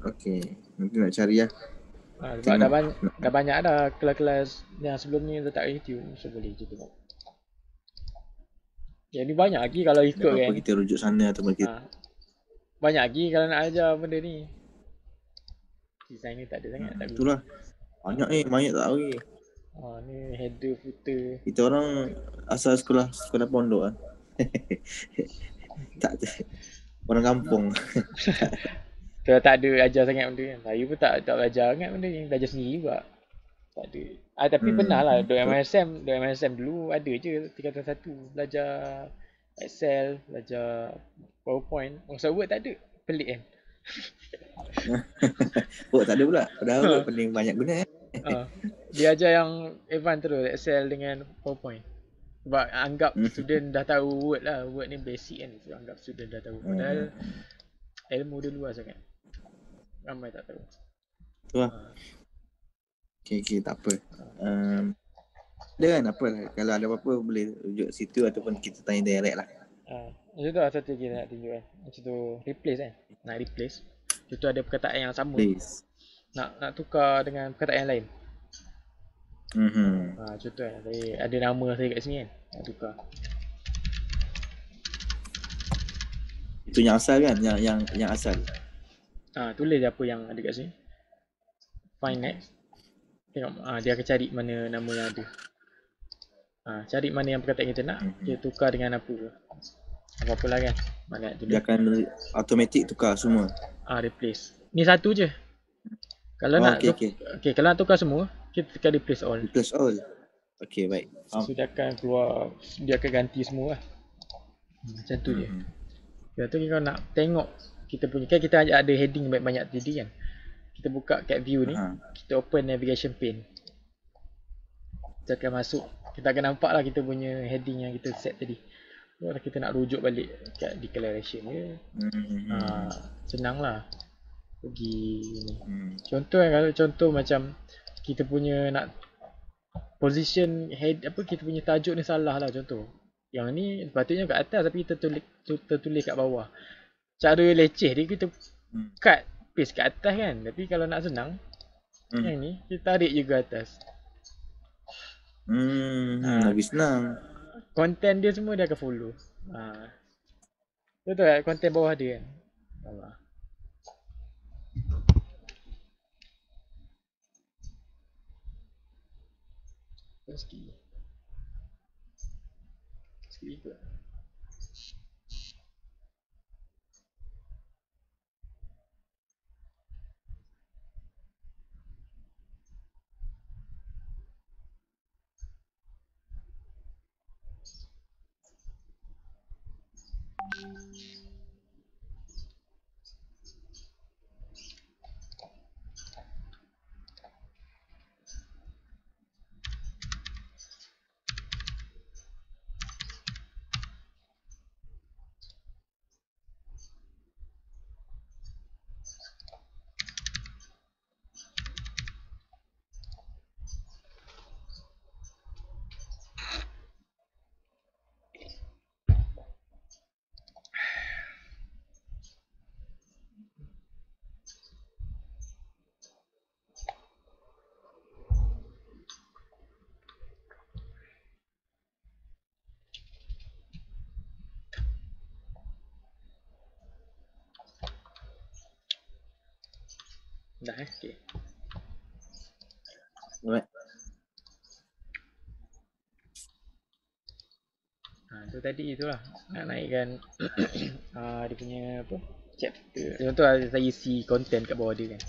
S2: Okay. Nanti nak cari lah.
S1: Sebab dah banyak dah kelas-kelas yang sebelum ni letak kat YouTube. So boleh je tengok. Yang ni banyak lagi kalau ikut kan.
S2: Kita rujuk sana atau kita.
S1: Banyak lagi kalau nak ajar benda ni. Design ni tak ada sangat.
S2: Itulah. Banyak banyak tak tahu lagi.
S1: Ni header, footer.
S2: Kita orang asal sekolah pondok lah. Tak orang kampung.
S1: Kita tak ada ajar sangat benda kan. Saya pun tak belajar sangat benda ni. Belajar sendiri juga. Tak ada. Tapi pernah lah. Dok MSM dulu ada je tingkatan 1. Belajar Excel, belajar PowerPoint. Masa Word tak ada. Pelik kan.
S2: Word tak ada pula. Padahal Word paling banyak guna
S1: Dia ajar yang advance terus, Excel dengan PowerPoint. Sebab anggap student dah tahu Word lah. Word ni basic kan. So anggap student dah tahu. Padahal ilmu dia luas sangat. Ramai tak tahu.
S2: Tu lah. Okay, tak apa. Dia kan apa lah. Kalau ada apa-apa boleh rujuk situ ataupun kita tanya direct lah.
S1: Macam tu lah satu lagi nak tunjuk kan. Macam tu replace kan. Nak replace. Contoh ada perkataan yang sama.
S2: Please.
S1: Nak tukar dengan perkataan yang lain. Contoh kan. Saya ada nama saya kat sini kan. Nak tukar.
S2: Itu yang asal kan? Yang asal.
S1: Tulis apa yang ada kat sini. Find next. Tengok dia akan cari mana nama yang ada. Cari mana yang perkataan kita nak. Dia tukar dengan apa. Apa-apalah kan. Mana tulis.
S2: Dia akan automatic tukar semua.
S1: Replace. Ni satu je. Kalau nak kalau nak tukar semua, kita tekan replace all.
S2: Replace all. Okay, baik.
S1: So dia akan keluar, dia akan ganti semua lah. Macam tu je. Lepas tu kalau nak tengok kita punya, kan kita ada heading banyak tadi kan. Kita buka kat view ni, kita open navigation pane. Kita akan masuk, kita akan nampak lah kita punya heading yang kita set tadi. Kalau kita nak rujuk balik kat declaration je. Senang lah. Pergi ni. Contoh kan, kalau contoh macam kita punya nak position head kita punya tajuk ni salah lah contoh. Yang ni sepatutnya kat atas tapi tertulis kat bawah. Cara leceh dia kita cut paste kat atas kan. Tapi kalau nak senang yang ni kita tarik juga atas.
S2: Lebih senang.
S1: Content dia semua dia akan follow. Betul tak konten bawah dia kan? Allah. Sikit. Sikit ikut. Dah okey.
S2: Alright.
S1: Tu tadi itulah nak naikkan dia punya apa? Chapter. Contoh saya isi konten kat bawah dia kan.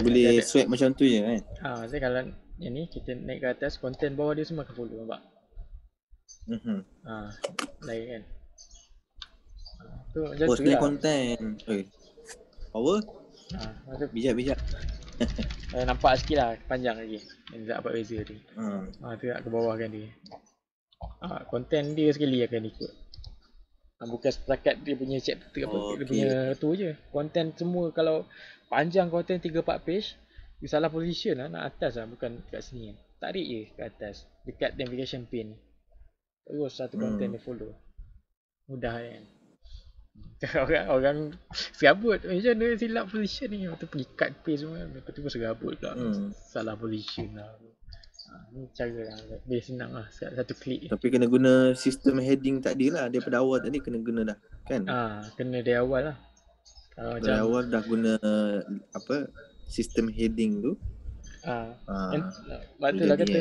S2: Boleh swipe macam tu je kan.
S1: Saya kalau yang ni kita naik ke atas, konten bawah dia semua akan follow, nampak? Lain kan. Tu macam tu
S2: Sebenarnya
S1: lah.
S2: konten. Power. Bijak.
S1: Nampak sikit lah, panjang lagi. Yang tak dapat beza tu. Tu nak ke bawah kan dia. Konten dia sekali akan ikut. Bukan setakat dia punya chapter apa, dia punya tu je. Konten semua kalau panjang konten 3-4 page, dia salah position lah, nak atas lah, bukan kat sini. Tarik je ke atas, dekat navigation pane. Terus satu konten dia follow. Mudah kan. Orang serabut, macam mana silap position ni. Lepas tu pergi cut paste semua, lepas tu pun serabut pula. Salah position lah. Ni cara lah, lebih senang lah, satu klik.
S2: Tapi kena guna sistem heading tadi lah, daripada awal tadi kena guna dah kan.
S1: Kena dari awal lah. Kalau
S2: dari awal dah guna apa sistem heading tu.
S1: Sebab tu lah kata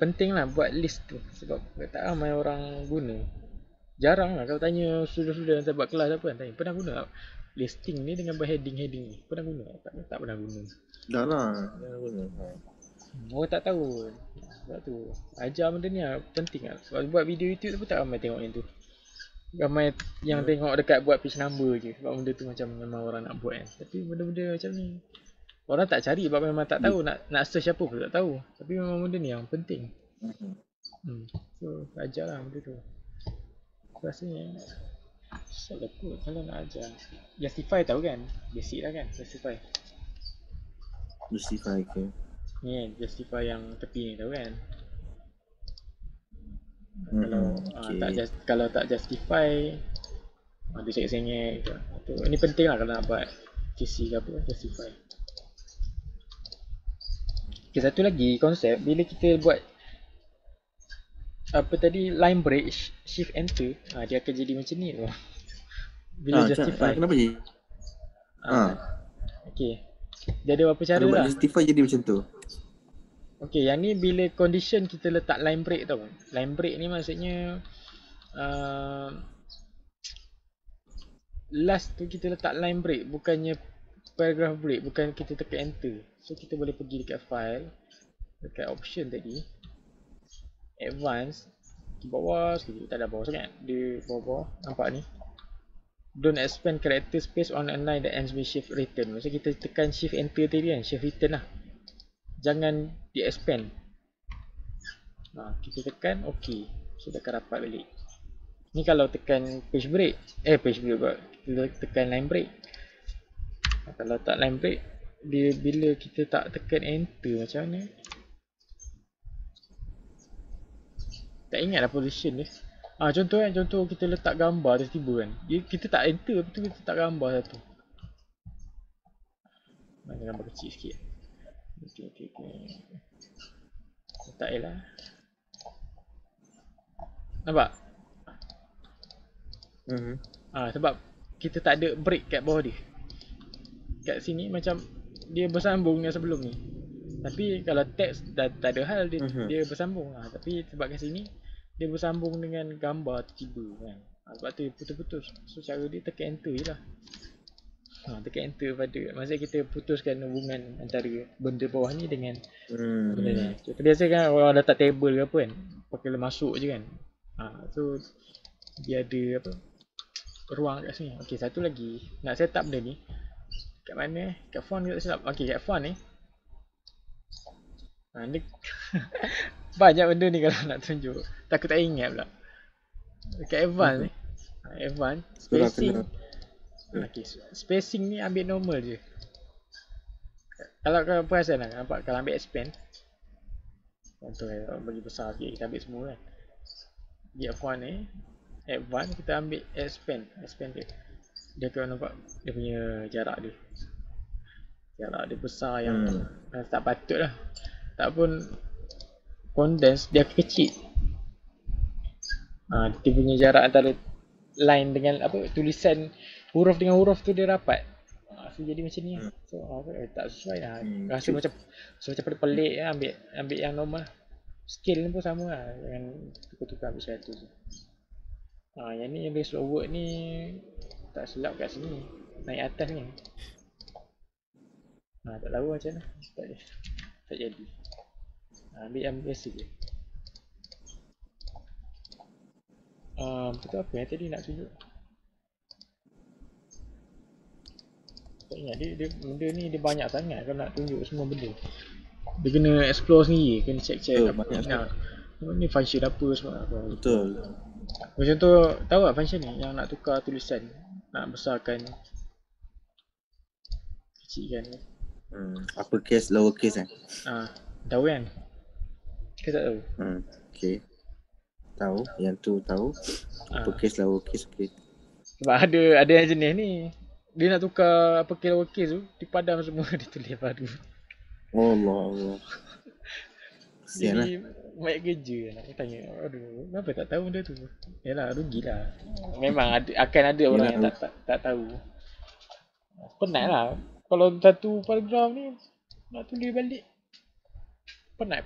S1: penting lah buat list tu. Sebab tak ramai orang guna. Jarang lah kalau tanya student-student yang buat kelas apa kan, tanya pernah guna tak listing ni dengan heading-heading ni? Pernah guna? Tak pernah guna.
S2: Dah lah. Guna.
S1: Orang tak tahu. Sebab tu ajar benda ni lah, penting lah. Sebab buat video YouTube tu pun tak ramai tengok yang tu. Ramai yang tengok dekat buat page number je. Sebab benda tu macam memang orang nak buat kan. Tapi benda-benda macam ni orang tak cari sebab memang tak tahu. Nak search apa pun tak tahu. Tapi memang benda ni yang penting. So ajar lah benda tu. Rasanya salah kot kalau nak ajar. Justify tahu kan? Basic lah kan?
S2: Justify ke?
S1: Ni Justify yang tepi ni tahu kan? Kalau tak justify dia sengit-sengit gitu. Ini penting lah kalau nak buat KC ke apa, justify. Okay, satu lagi konsep bila kita buat apa tadi, line break, shift enter, dia akan jadi macam ni tu. Bila justify.
S2: Kenapa je?
S1: Okey. Dia ada berapa cara lah.
S2: Justify jadi macam tu.
S1: Okey, yang ni bila condition kita letak line break tau. Line break ni maksudnya last tu kita letak line break, bukannya paragraph break, bukan kita tekan enter. So kita boleh pergi dekat file, dekat option tadi, advance, di bawah sekali, tak ada bawah sangat, di bawah nampak ni, don't expand character space on a line that ends with shift return. Maksudnya kita tekan shift enter tadi kan, shift return lah, jangan di expand. Kita tekan ok, so dah akan rapat balik. Ni kalau tekan page break, kita tekan line break. Kalau tak line break, dia bila kita tak tekan enter macam mana? Tak ingat lah position dia. Contoh kita letak gambar tiba-tiba kan. Kita tak enter, lepas tu kita letak gambar satu. Mana gambar kecil sikit. Okay. Tak lah. Nampak?
S3: Mhm.
S1: Sebab kita tak ada break kat bawah dia. Kat sini macam dia bersambung dengan sebelum ni. Tapi kalau teks tak ada hal dia, dia bersambung. Tapi sebab kat sini dia bersambung dengan gambar tiba kan. Sebab tu dia putus-putus. So cara dia tekan enter je lah. Tekan enter pada maksudnya kita putuskan hubungan antara benda bawah ni dengan benda ni. Contoh biasa kan orang letak table ke apa kan, pakai masuk je kan. So dia ada apa ruang kat sini. Okey, satu lagi nak set up benda ni. Kat mana? Kat font ke tak silap? Okey, kat font ni. Ni banyak benda ni kalau nak tunjuk. Takut tak ingat pula. Dekat advance ni. Advance spacing. Okey, spacing ni ambil normal je. Kalau kau perasan lah, nampak kalau ambil expand. Contoh bagi besar sikit, kita ambil semua kan. Di font ni advance kita ambil expand dia. Dia kau nampak dia punya jarak dia. Jarak dia besar yang tak patut lah. Tak pun condense dia kecil. Dia punya jarak antara line dengan apa tulisan huruf dengan huruf tu dia rapat. So jadi macam ni. So tak sesuai lah. Rasa macam pelik lah. Ambil yang normal. Scale ni pun sama lah. Jangan tukar-tukar ambil 100 je. Yang ni yang base word ni tak silap kat sini. Naik atas ni. Tak tahu macam mana. Tak jadi. Ambil yang biasa je. Betul apa yang tadi nak tunjuk? Tak ingat dia benda ni dia banyak sangat kalau nak tunjuk semua benda. Dia kena explore sendiri, kena check
S2: banyak
S1: ni function apa semua apa.
S2: Betul.
S1: Macam tu tahu tak function ni yang nak tukar tulisan, nak besarkan kecilkan ni.
S2: Upper case, lower case kan?
S1: Tahu kan? Ke tak tahu?
S2: Okay. Tahu, yang tu tahu. Upper case, lower case, okay.
S1: Sebab ada yang jenis ni. Dia nak tukar upper case, lower case tu, dipadam semua dia tulis baru.
S2: Allah. Kesian lah.
S1: Jadi banyak kerja nak tanya. Aduh, kenapa tak tahu benda tu? Yalah, rugilah. Memang akan ada orang yang tak tahu. Penat lah. Kalau satu paragraf ni nak tulis balik. Penat.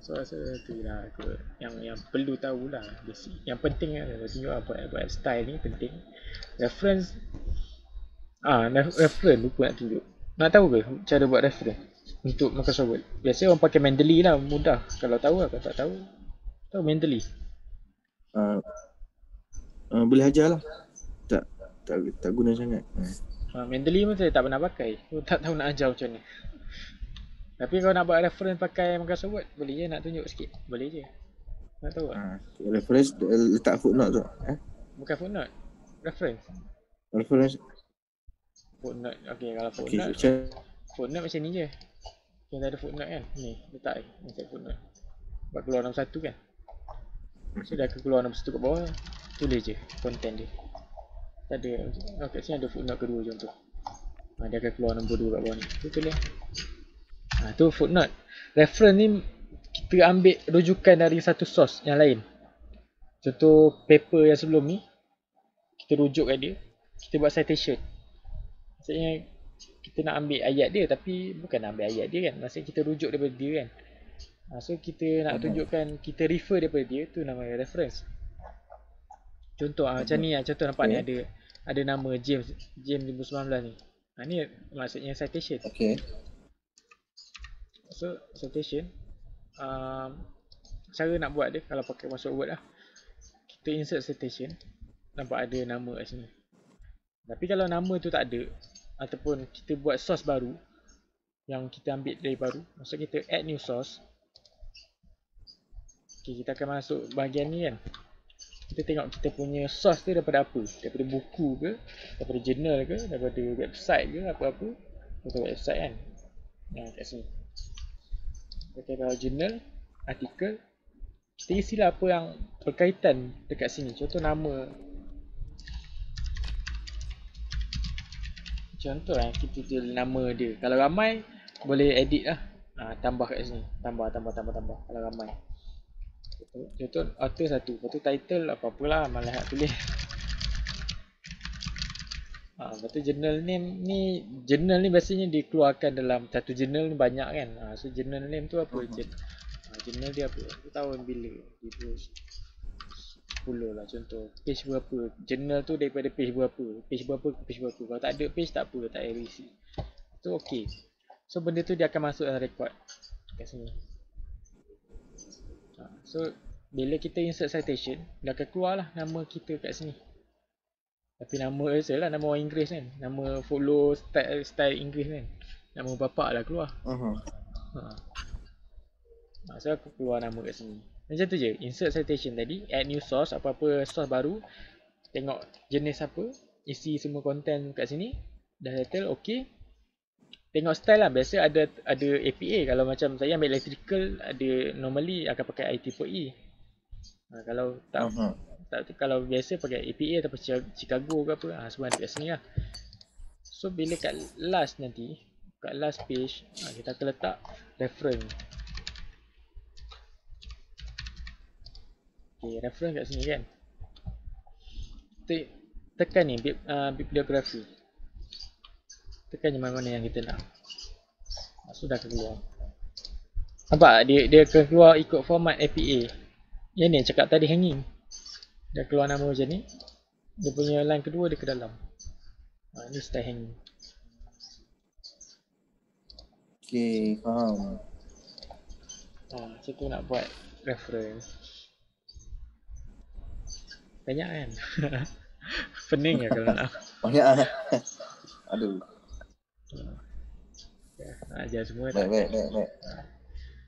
S1: So rasa tu lah aku yang perlu tahulah basic. Yang penting lah tunjuk buat style ni penting. Reference reference lupa nak tunjuk. Nak tahu ke cara buat reference untuk Microsoft Word? Biasa orang pakai Mendeley lah, mudah. Kalau tahu lah, kalau tak tahu Mendeley.
S2: Boleh ajar lah. Tak guna sangat.
S1: Mendeley pun saya tak pernah pakai. Aku tak tahu nak ajar macam ni. Tapi kalau nak buat reference pakai Microsoft Word, boleh je nak tunjuk sikit. Boleh je. Nak tahu tak?
S2: Reference letak footnote tu.
S1: Bukan footnote. Reference. Footnote. Okay, kalau footnote. Footnote macam ni je. Kita ada footnote kan. Ni, letak ni set footnote. Buat keluar nombor 1 kan. So dah keluar nombor 1 kat bawah. Tulis je content dia. Tak ada. Kat sini ada footnote kedua contoh. Dia akan keluar nombor 2 kat bawah ni. Tu tulis. Tu footnote. Reference ni kita ambil rujukan dari satu source yang lain. Contoh paper yang sebelum ni, kita rujuk kat dia, kita buat citation. Maksudnya kita nak ambil ayat dia tapi bukan nak ambil ayat dia kan. Maksudnya kita rujuk daripada dia kan. So kita nak tunjukkan, kita refer daripada dia, tu nama reference. Contoh macam ni lah, contoh nampak ni ada nama James 2019 ni. Ni maksudnya citation. So citation, cara nak buat dia kalau pakai masuk Word lah, kita insert citation, nampak ada nama kat sini. Tapi kalau nama tu tak ada, ataupun kita buat source baru yang kita ambil dari baru, maksud kita add new source. Kita akan masuk bahagian ni kan. Kita tengok kita punya source tu daripada apa, daripada buku ke, daripada journal ke, daripada website ke, apa-apa. Contoh website kan, kat sini. Okay, kalau journal, artikel, kita isilah apa yang berkaitan dekat sini. Contoh nama. Contoh kita tulis nama dia. Kalau ramai, boleh edit lah. tambah kat sini. Tambah kalau ramai. Contoh author satu. Lepas tu title apa-apalah malas nak tulis. Lepas tu journal ni biasanya dikeluarkan dalam satu journal ni banyak kan. So journal name tu apa? Journal dia apa? Tahun bila? 2010 lah contoh. Page berapa? Journal tu daripada page berapa? Page berapa ke page berapa? Kalau tak ada page tak apa, tak payah isi. Tu okey. So benda tu dia akan masuk dalam record kat sini. So bila kita insert citation, dia akan keluar lah nama kita kat sini. Tapi nama je lah, nama orang Inggeris kan. Nama follow style Inggeris kan. Nama bapak lah keluar. So aku keluar nama kat sini. Macam tu je, insert citation tadi, add new source, apa-apa source baru. Tengok jenis apa, isi semua content kat sini. Dah settle, okay. Tengok style lah, biasa ada APA. Kalau macam saya ambil electrical, ada normally akan pakai IEEE. Kalau tak, kalau biasa pakai APA atau Chicago ke apa, semua ada kat sini lah. So bila kat last nanti, kat last page, kita akan letak reference. Okay, reference kat sini kan. Tekan ni bibliografi. Tekan je mana yang kita nak. Sudah keluar. Nampak dia akan keluar ikut format APA. Yang ni cakap tadi hanging. Dia keluar nama macam ni. Dia punya line kedua dia ke dalam. Ni style hanging.
S2: Okay, faham.
S1: Macam tu nak buat reference. Banyak kan? Pening lah kalau nak.
S2: Banyak lah. Aduh.
S1: Ajar semua.
S2: Baik.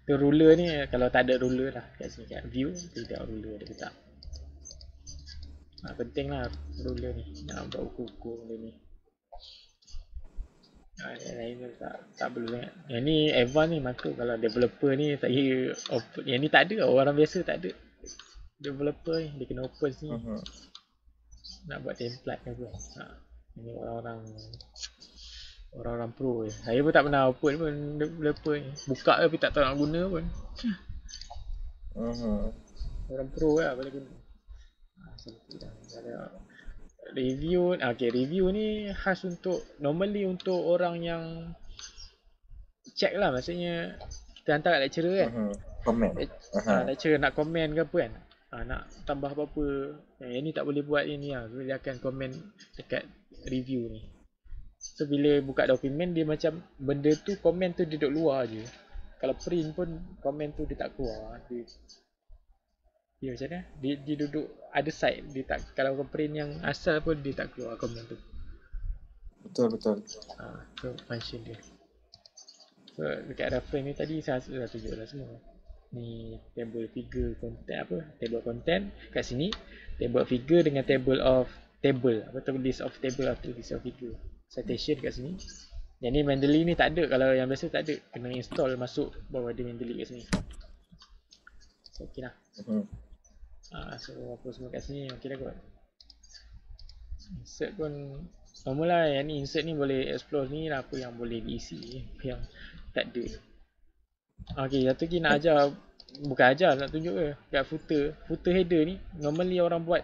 S1: Tu ruler ni kalau tak ada ruler lah kat sini kat view tidak ruler dia letak. Penting lah ruler ni nak buat ukur-ukur benda ni. Yang lain tu tak perlu sangat. Yang ni advance ni makro kalau developer ni saya open. Yang ni tak ada, orang biasa tak ada. Developer ni dia kena open sini. Nak buat template ke apa. Ini orang-orang pro je. Saya pun tak pernah open pun developer ni. Buka tapi tak tahu nak guna pun. Orang pro lah boleh guna. Review, review ni khas untuk normally untuk orang yang check lah, maksudnya kita hantar kat lecturer kan.
S2: Comment.
S1: Lecturer nak komen ke apa kan. Nak tambah apa-apa. Yang ni tak boleh buat ini lah. Dia akan komen dekat review ni. So bila buka dokumen dia macam benda tu komen tu duduk luar je. Kalau print pun komen tu dia tak keluar. Dia macam mana? Dia duduk ada side, dia tak, kalau kau print yang asal pun dia tak keluar komen tu.
S2: Betul.
S1: So function dia. So dekat reference ni tadi saya dah tunjuk dah semua. Ni table figure content apa? Table content kat sini. Table figure dengan table list of table atau list of figure. Citation kat sini. Yang ni Mendeley ni tak ada, kalau yang biasa tak ada. Kena install masuk baru ada Mendeley kat sini. So okey lah. So apa semua kat sini okey dah kot. Insert pun normal lah. Yang ni insert ni boleh explore ni lah, apa yang boleh diisi, apa yang tak ada. Okey, satu lagi nak ajar, bukan ajar, nak tunjuk ke kat footer header ni normally orang buat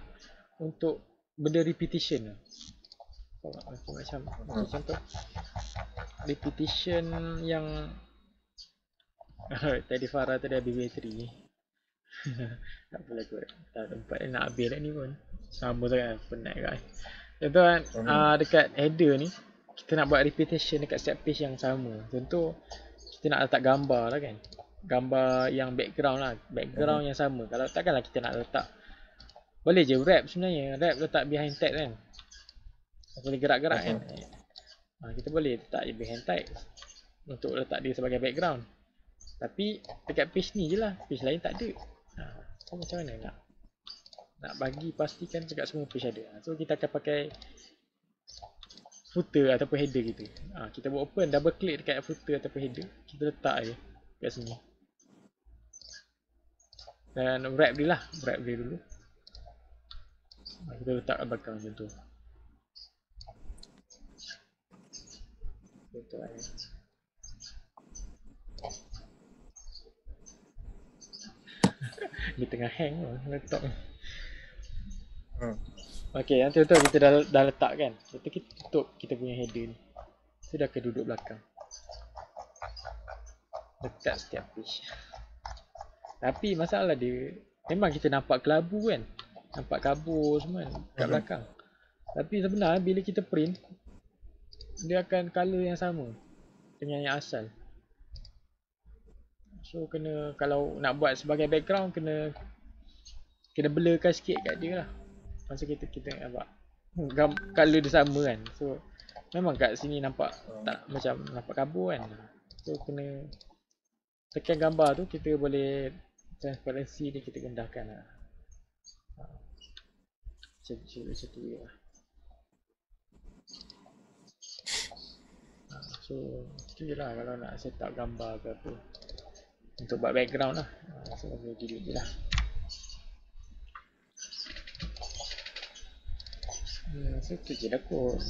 S1: untuk benda repetition. Macam contoh repetition yang tadi Farah tadi habis bateri. Tak apalah kot, tak tempat nak habis dah ni pun. Sama sangat penat guys. Contoh kan dekat header ni kita nak buat repetition dekat setiap page yang sama. Contoh kita nak letak gambar lah kan. Gambar yang background lah, background yang sama. Kalau takkanlah kita nak letak, boleh je wrap sebenarnya, wrap letak behind tag kan. Boleh gerak-gerak kan. Kita boleh letak behind tag untuk letak dia sebagai background. Tapi dekat page ni je lah, page lain tak ada. So macam mana nak bagi pastikan dekat semua page ada. So kita akan pakai footer ataupun header kita. Kita buat open, double click dekat footer ataupun header, kita letak je kat sini. Dan wrap dia lah, wrap dia dulu. Kita letak kat belakang macam tu. Betul lah. Dia tengah hang laptop ni.
S3: Hmm.
S1: Okay, yang tu kita dah letak kan. Lepas tu kita tutup kita punya header ni. Sudah ke duduk belakang. Dekat setiap page. Tapi masalah dia, memang kita nampak kelabu kan. Nampak kabur semua kan kat belakang. Tapi sebenarnya bila kita print, dia akan colour yang sama dengan yang asal. So kena, kalau nak buat sebagai background, kena blurkan sikit kat dia lah. Masa kita nampak colour dia sama kan. So memang kat sini nampak tak macam nampak kabur kan. So kena tekan gambar tu, kita boleh transparansi ni kita rendahkan lah. Macam tu lah. So tu je lah kalau nak set up gambar ke apa untuk buat background lah. So boleh delete je lah. So tu je lah kot.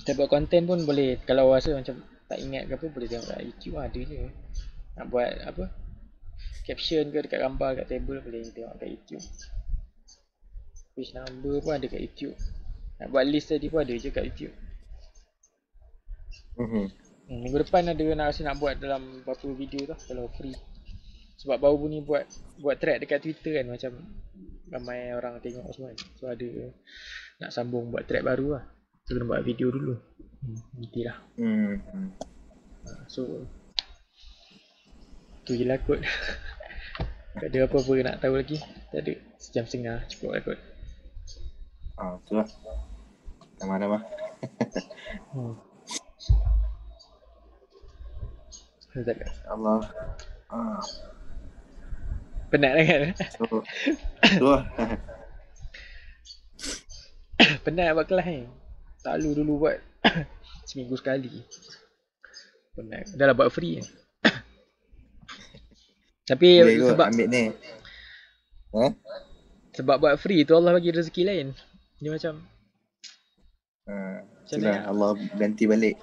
S1: Kita buat konten pun boleh, kalau rasa macam tak ingat ke apa, boleh tengok kat YouTube lah, ada je. Nak buat apa, caption ke dekat gambar kat table, boleh tengok kat YouTube. Page number pun ada kat YouTube. Nak buat list tadi pun ada je kat YouTube. Minggu depan ada nak buat dalam beberapa video tu kalau free. Sebab baru ni buat thread dekat Twitter kan, macam ramai orang tengok semua kan. So ada nak sambung buat thread baru lah. So kena buat video dulu. Nantilah. So tu je lah kot. Tak ada apa-apa nak tahu lagi. Tak ada. Sejam setengah cukup lah kot.
S3: Tu lah. Ramah-ramah. Allah.
S1: Penat lah kan?
S3: Tu lah.
S1: Penat buat kelas ni. Selalu dulu buat seminggu sekali. Penat. Dah lah buat free kan. Tapi sebab
S3: ambil ni.
S1: Sebab buat free tu Allah bagi rezeki lain. Dia macam
S3: Itulah Allah ganti balik.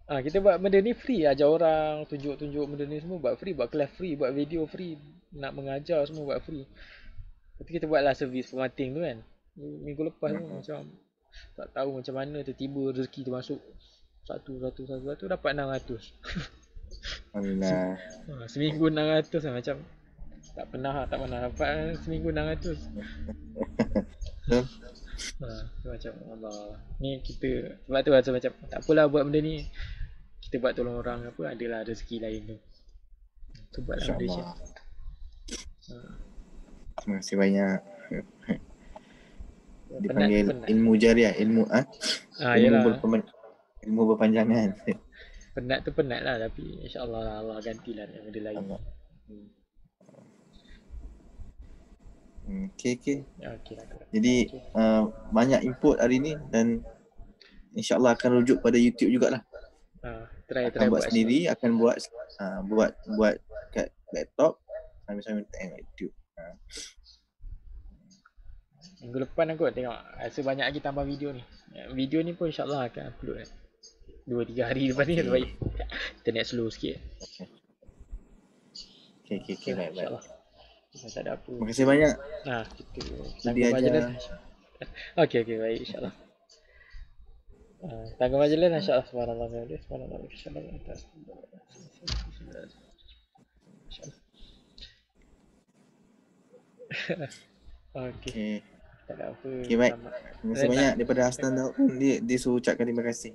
S1: Kita buat benda ni free, ajar orang, tunjuk-tunjuk benda ni semua buat free, buat kelas free, buat video free, nak mengajar semua buat free. Tapi kita buatlah servis formatting tu kan. Minggu lepas tu macam tak tahu macam mana tiba-tiba rezeki tu masuk. Satu dapat 600.
S3: Alhamdulillah.
S1: Seminggu 600 lah, macam tak pernah dapat seminggu 600. Macam Allah. Ni kita sebab tu rasa macam tak apalah buat benda ni. Kita buat tolong orang apa, adalah rezeki lain tu. Tu buatlah benda Syed.
S3: Terima kasih banyak. Dipanggil ilmu jariah, ilmu ilmu berpanjangan.
S1: Penat tu penat lah, tapi insyaAllah Allah gantilah dengan benda lain.
S3: Okay. Jadi banyak input hari ni dan insyaAllah akan rujuk pada YouTube jugalah.
S1: Try
S3: buat sendiri, akan buat kat laptop sambil tengok YouTube.
S1: Minggu depan aku tengok, rasa banyak lagi tambah video ni. Video ni pun insyaAllah akan upload 2-3 hari lepas ni, baik. Internet slow sikit.
S3: Okay, baik.
S1: InsyaAllah. Tak ada apa.
S3: Terima kasih banyak.
S1: Kita tanggung majlis. Okay, baik, insyaAllah. Tanggung majlis insyaAllah. Subhanallah. Subhanallah. Okay. Tak ada apa.
S3: Okay, baik. Terima kasih banyak daripada Hasnan. Dia suruh ucapkan terima kasih.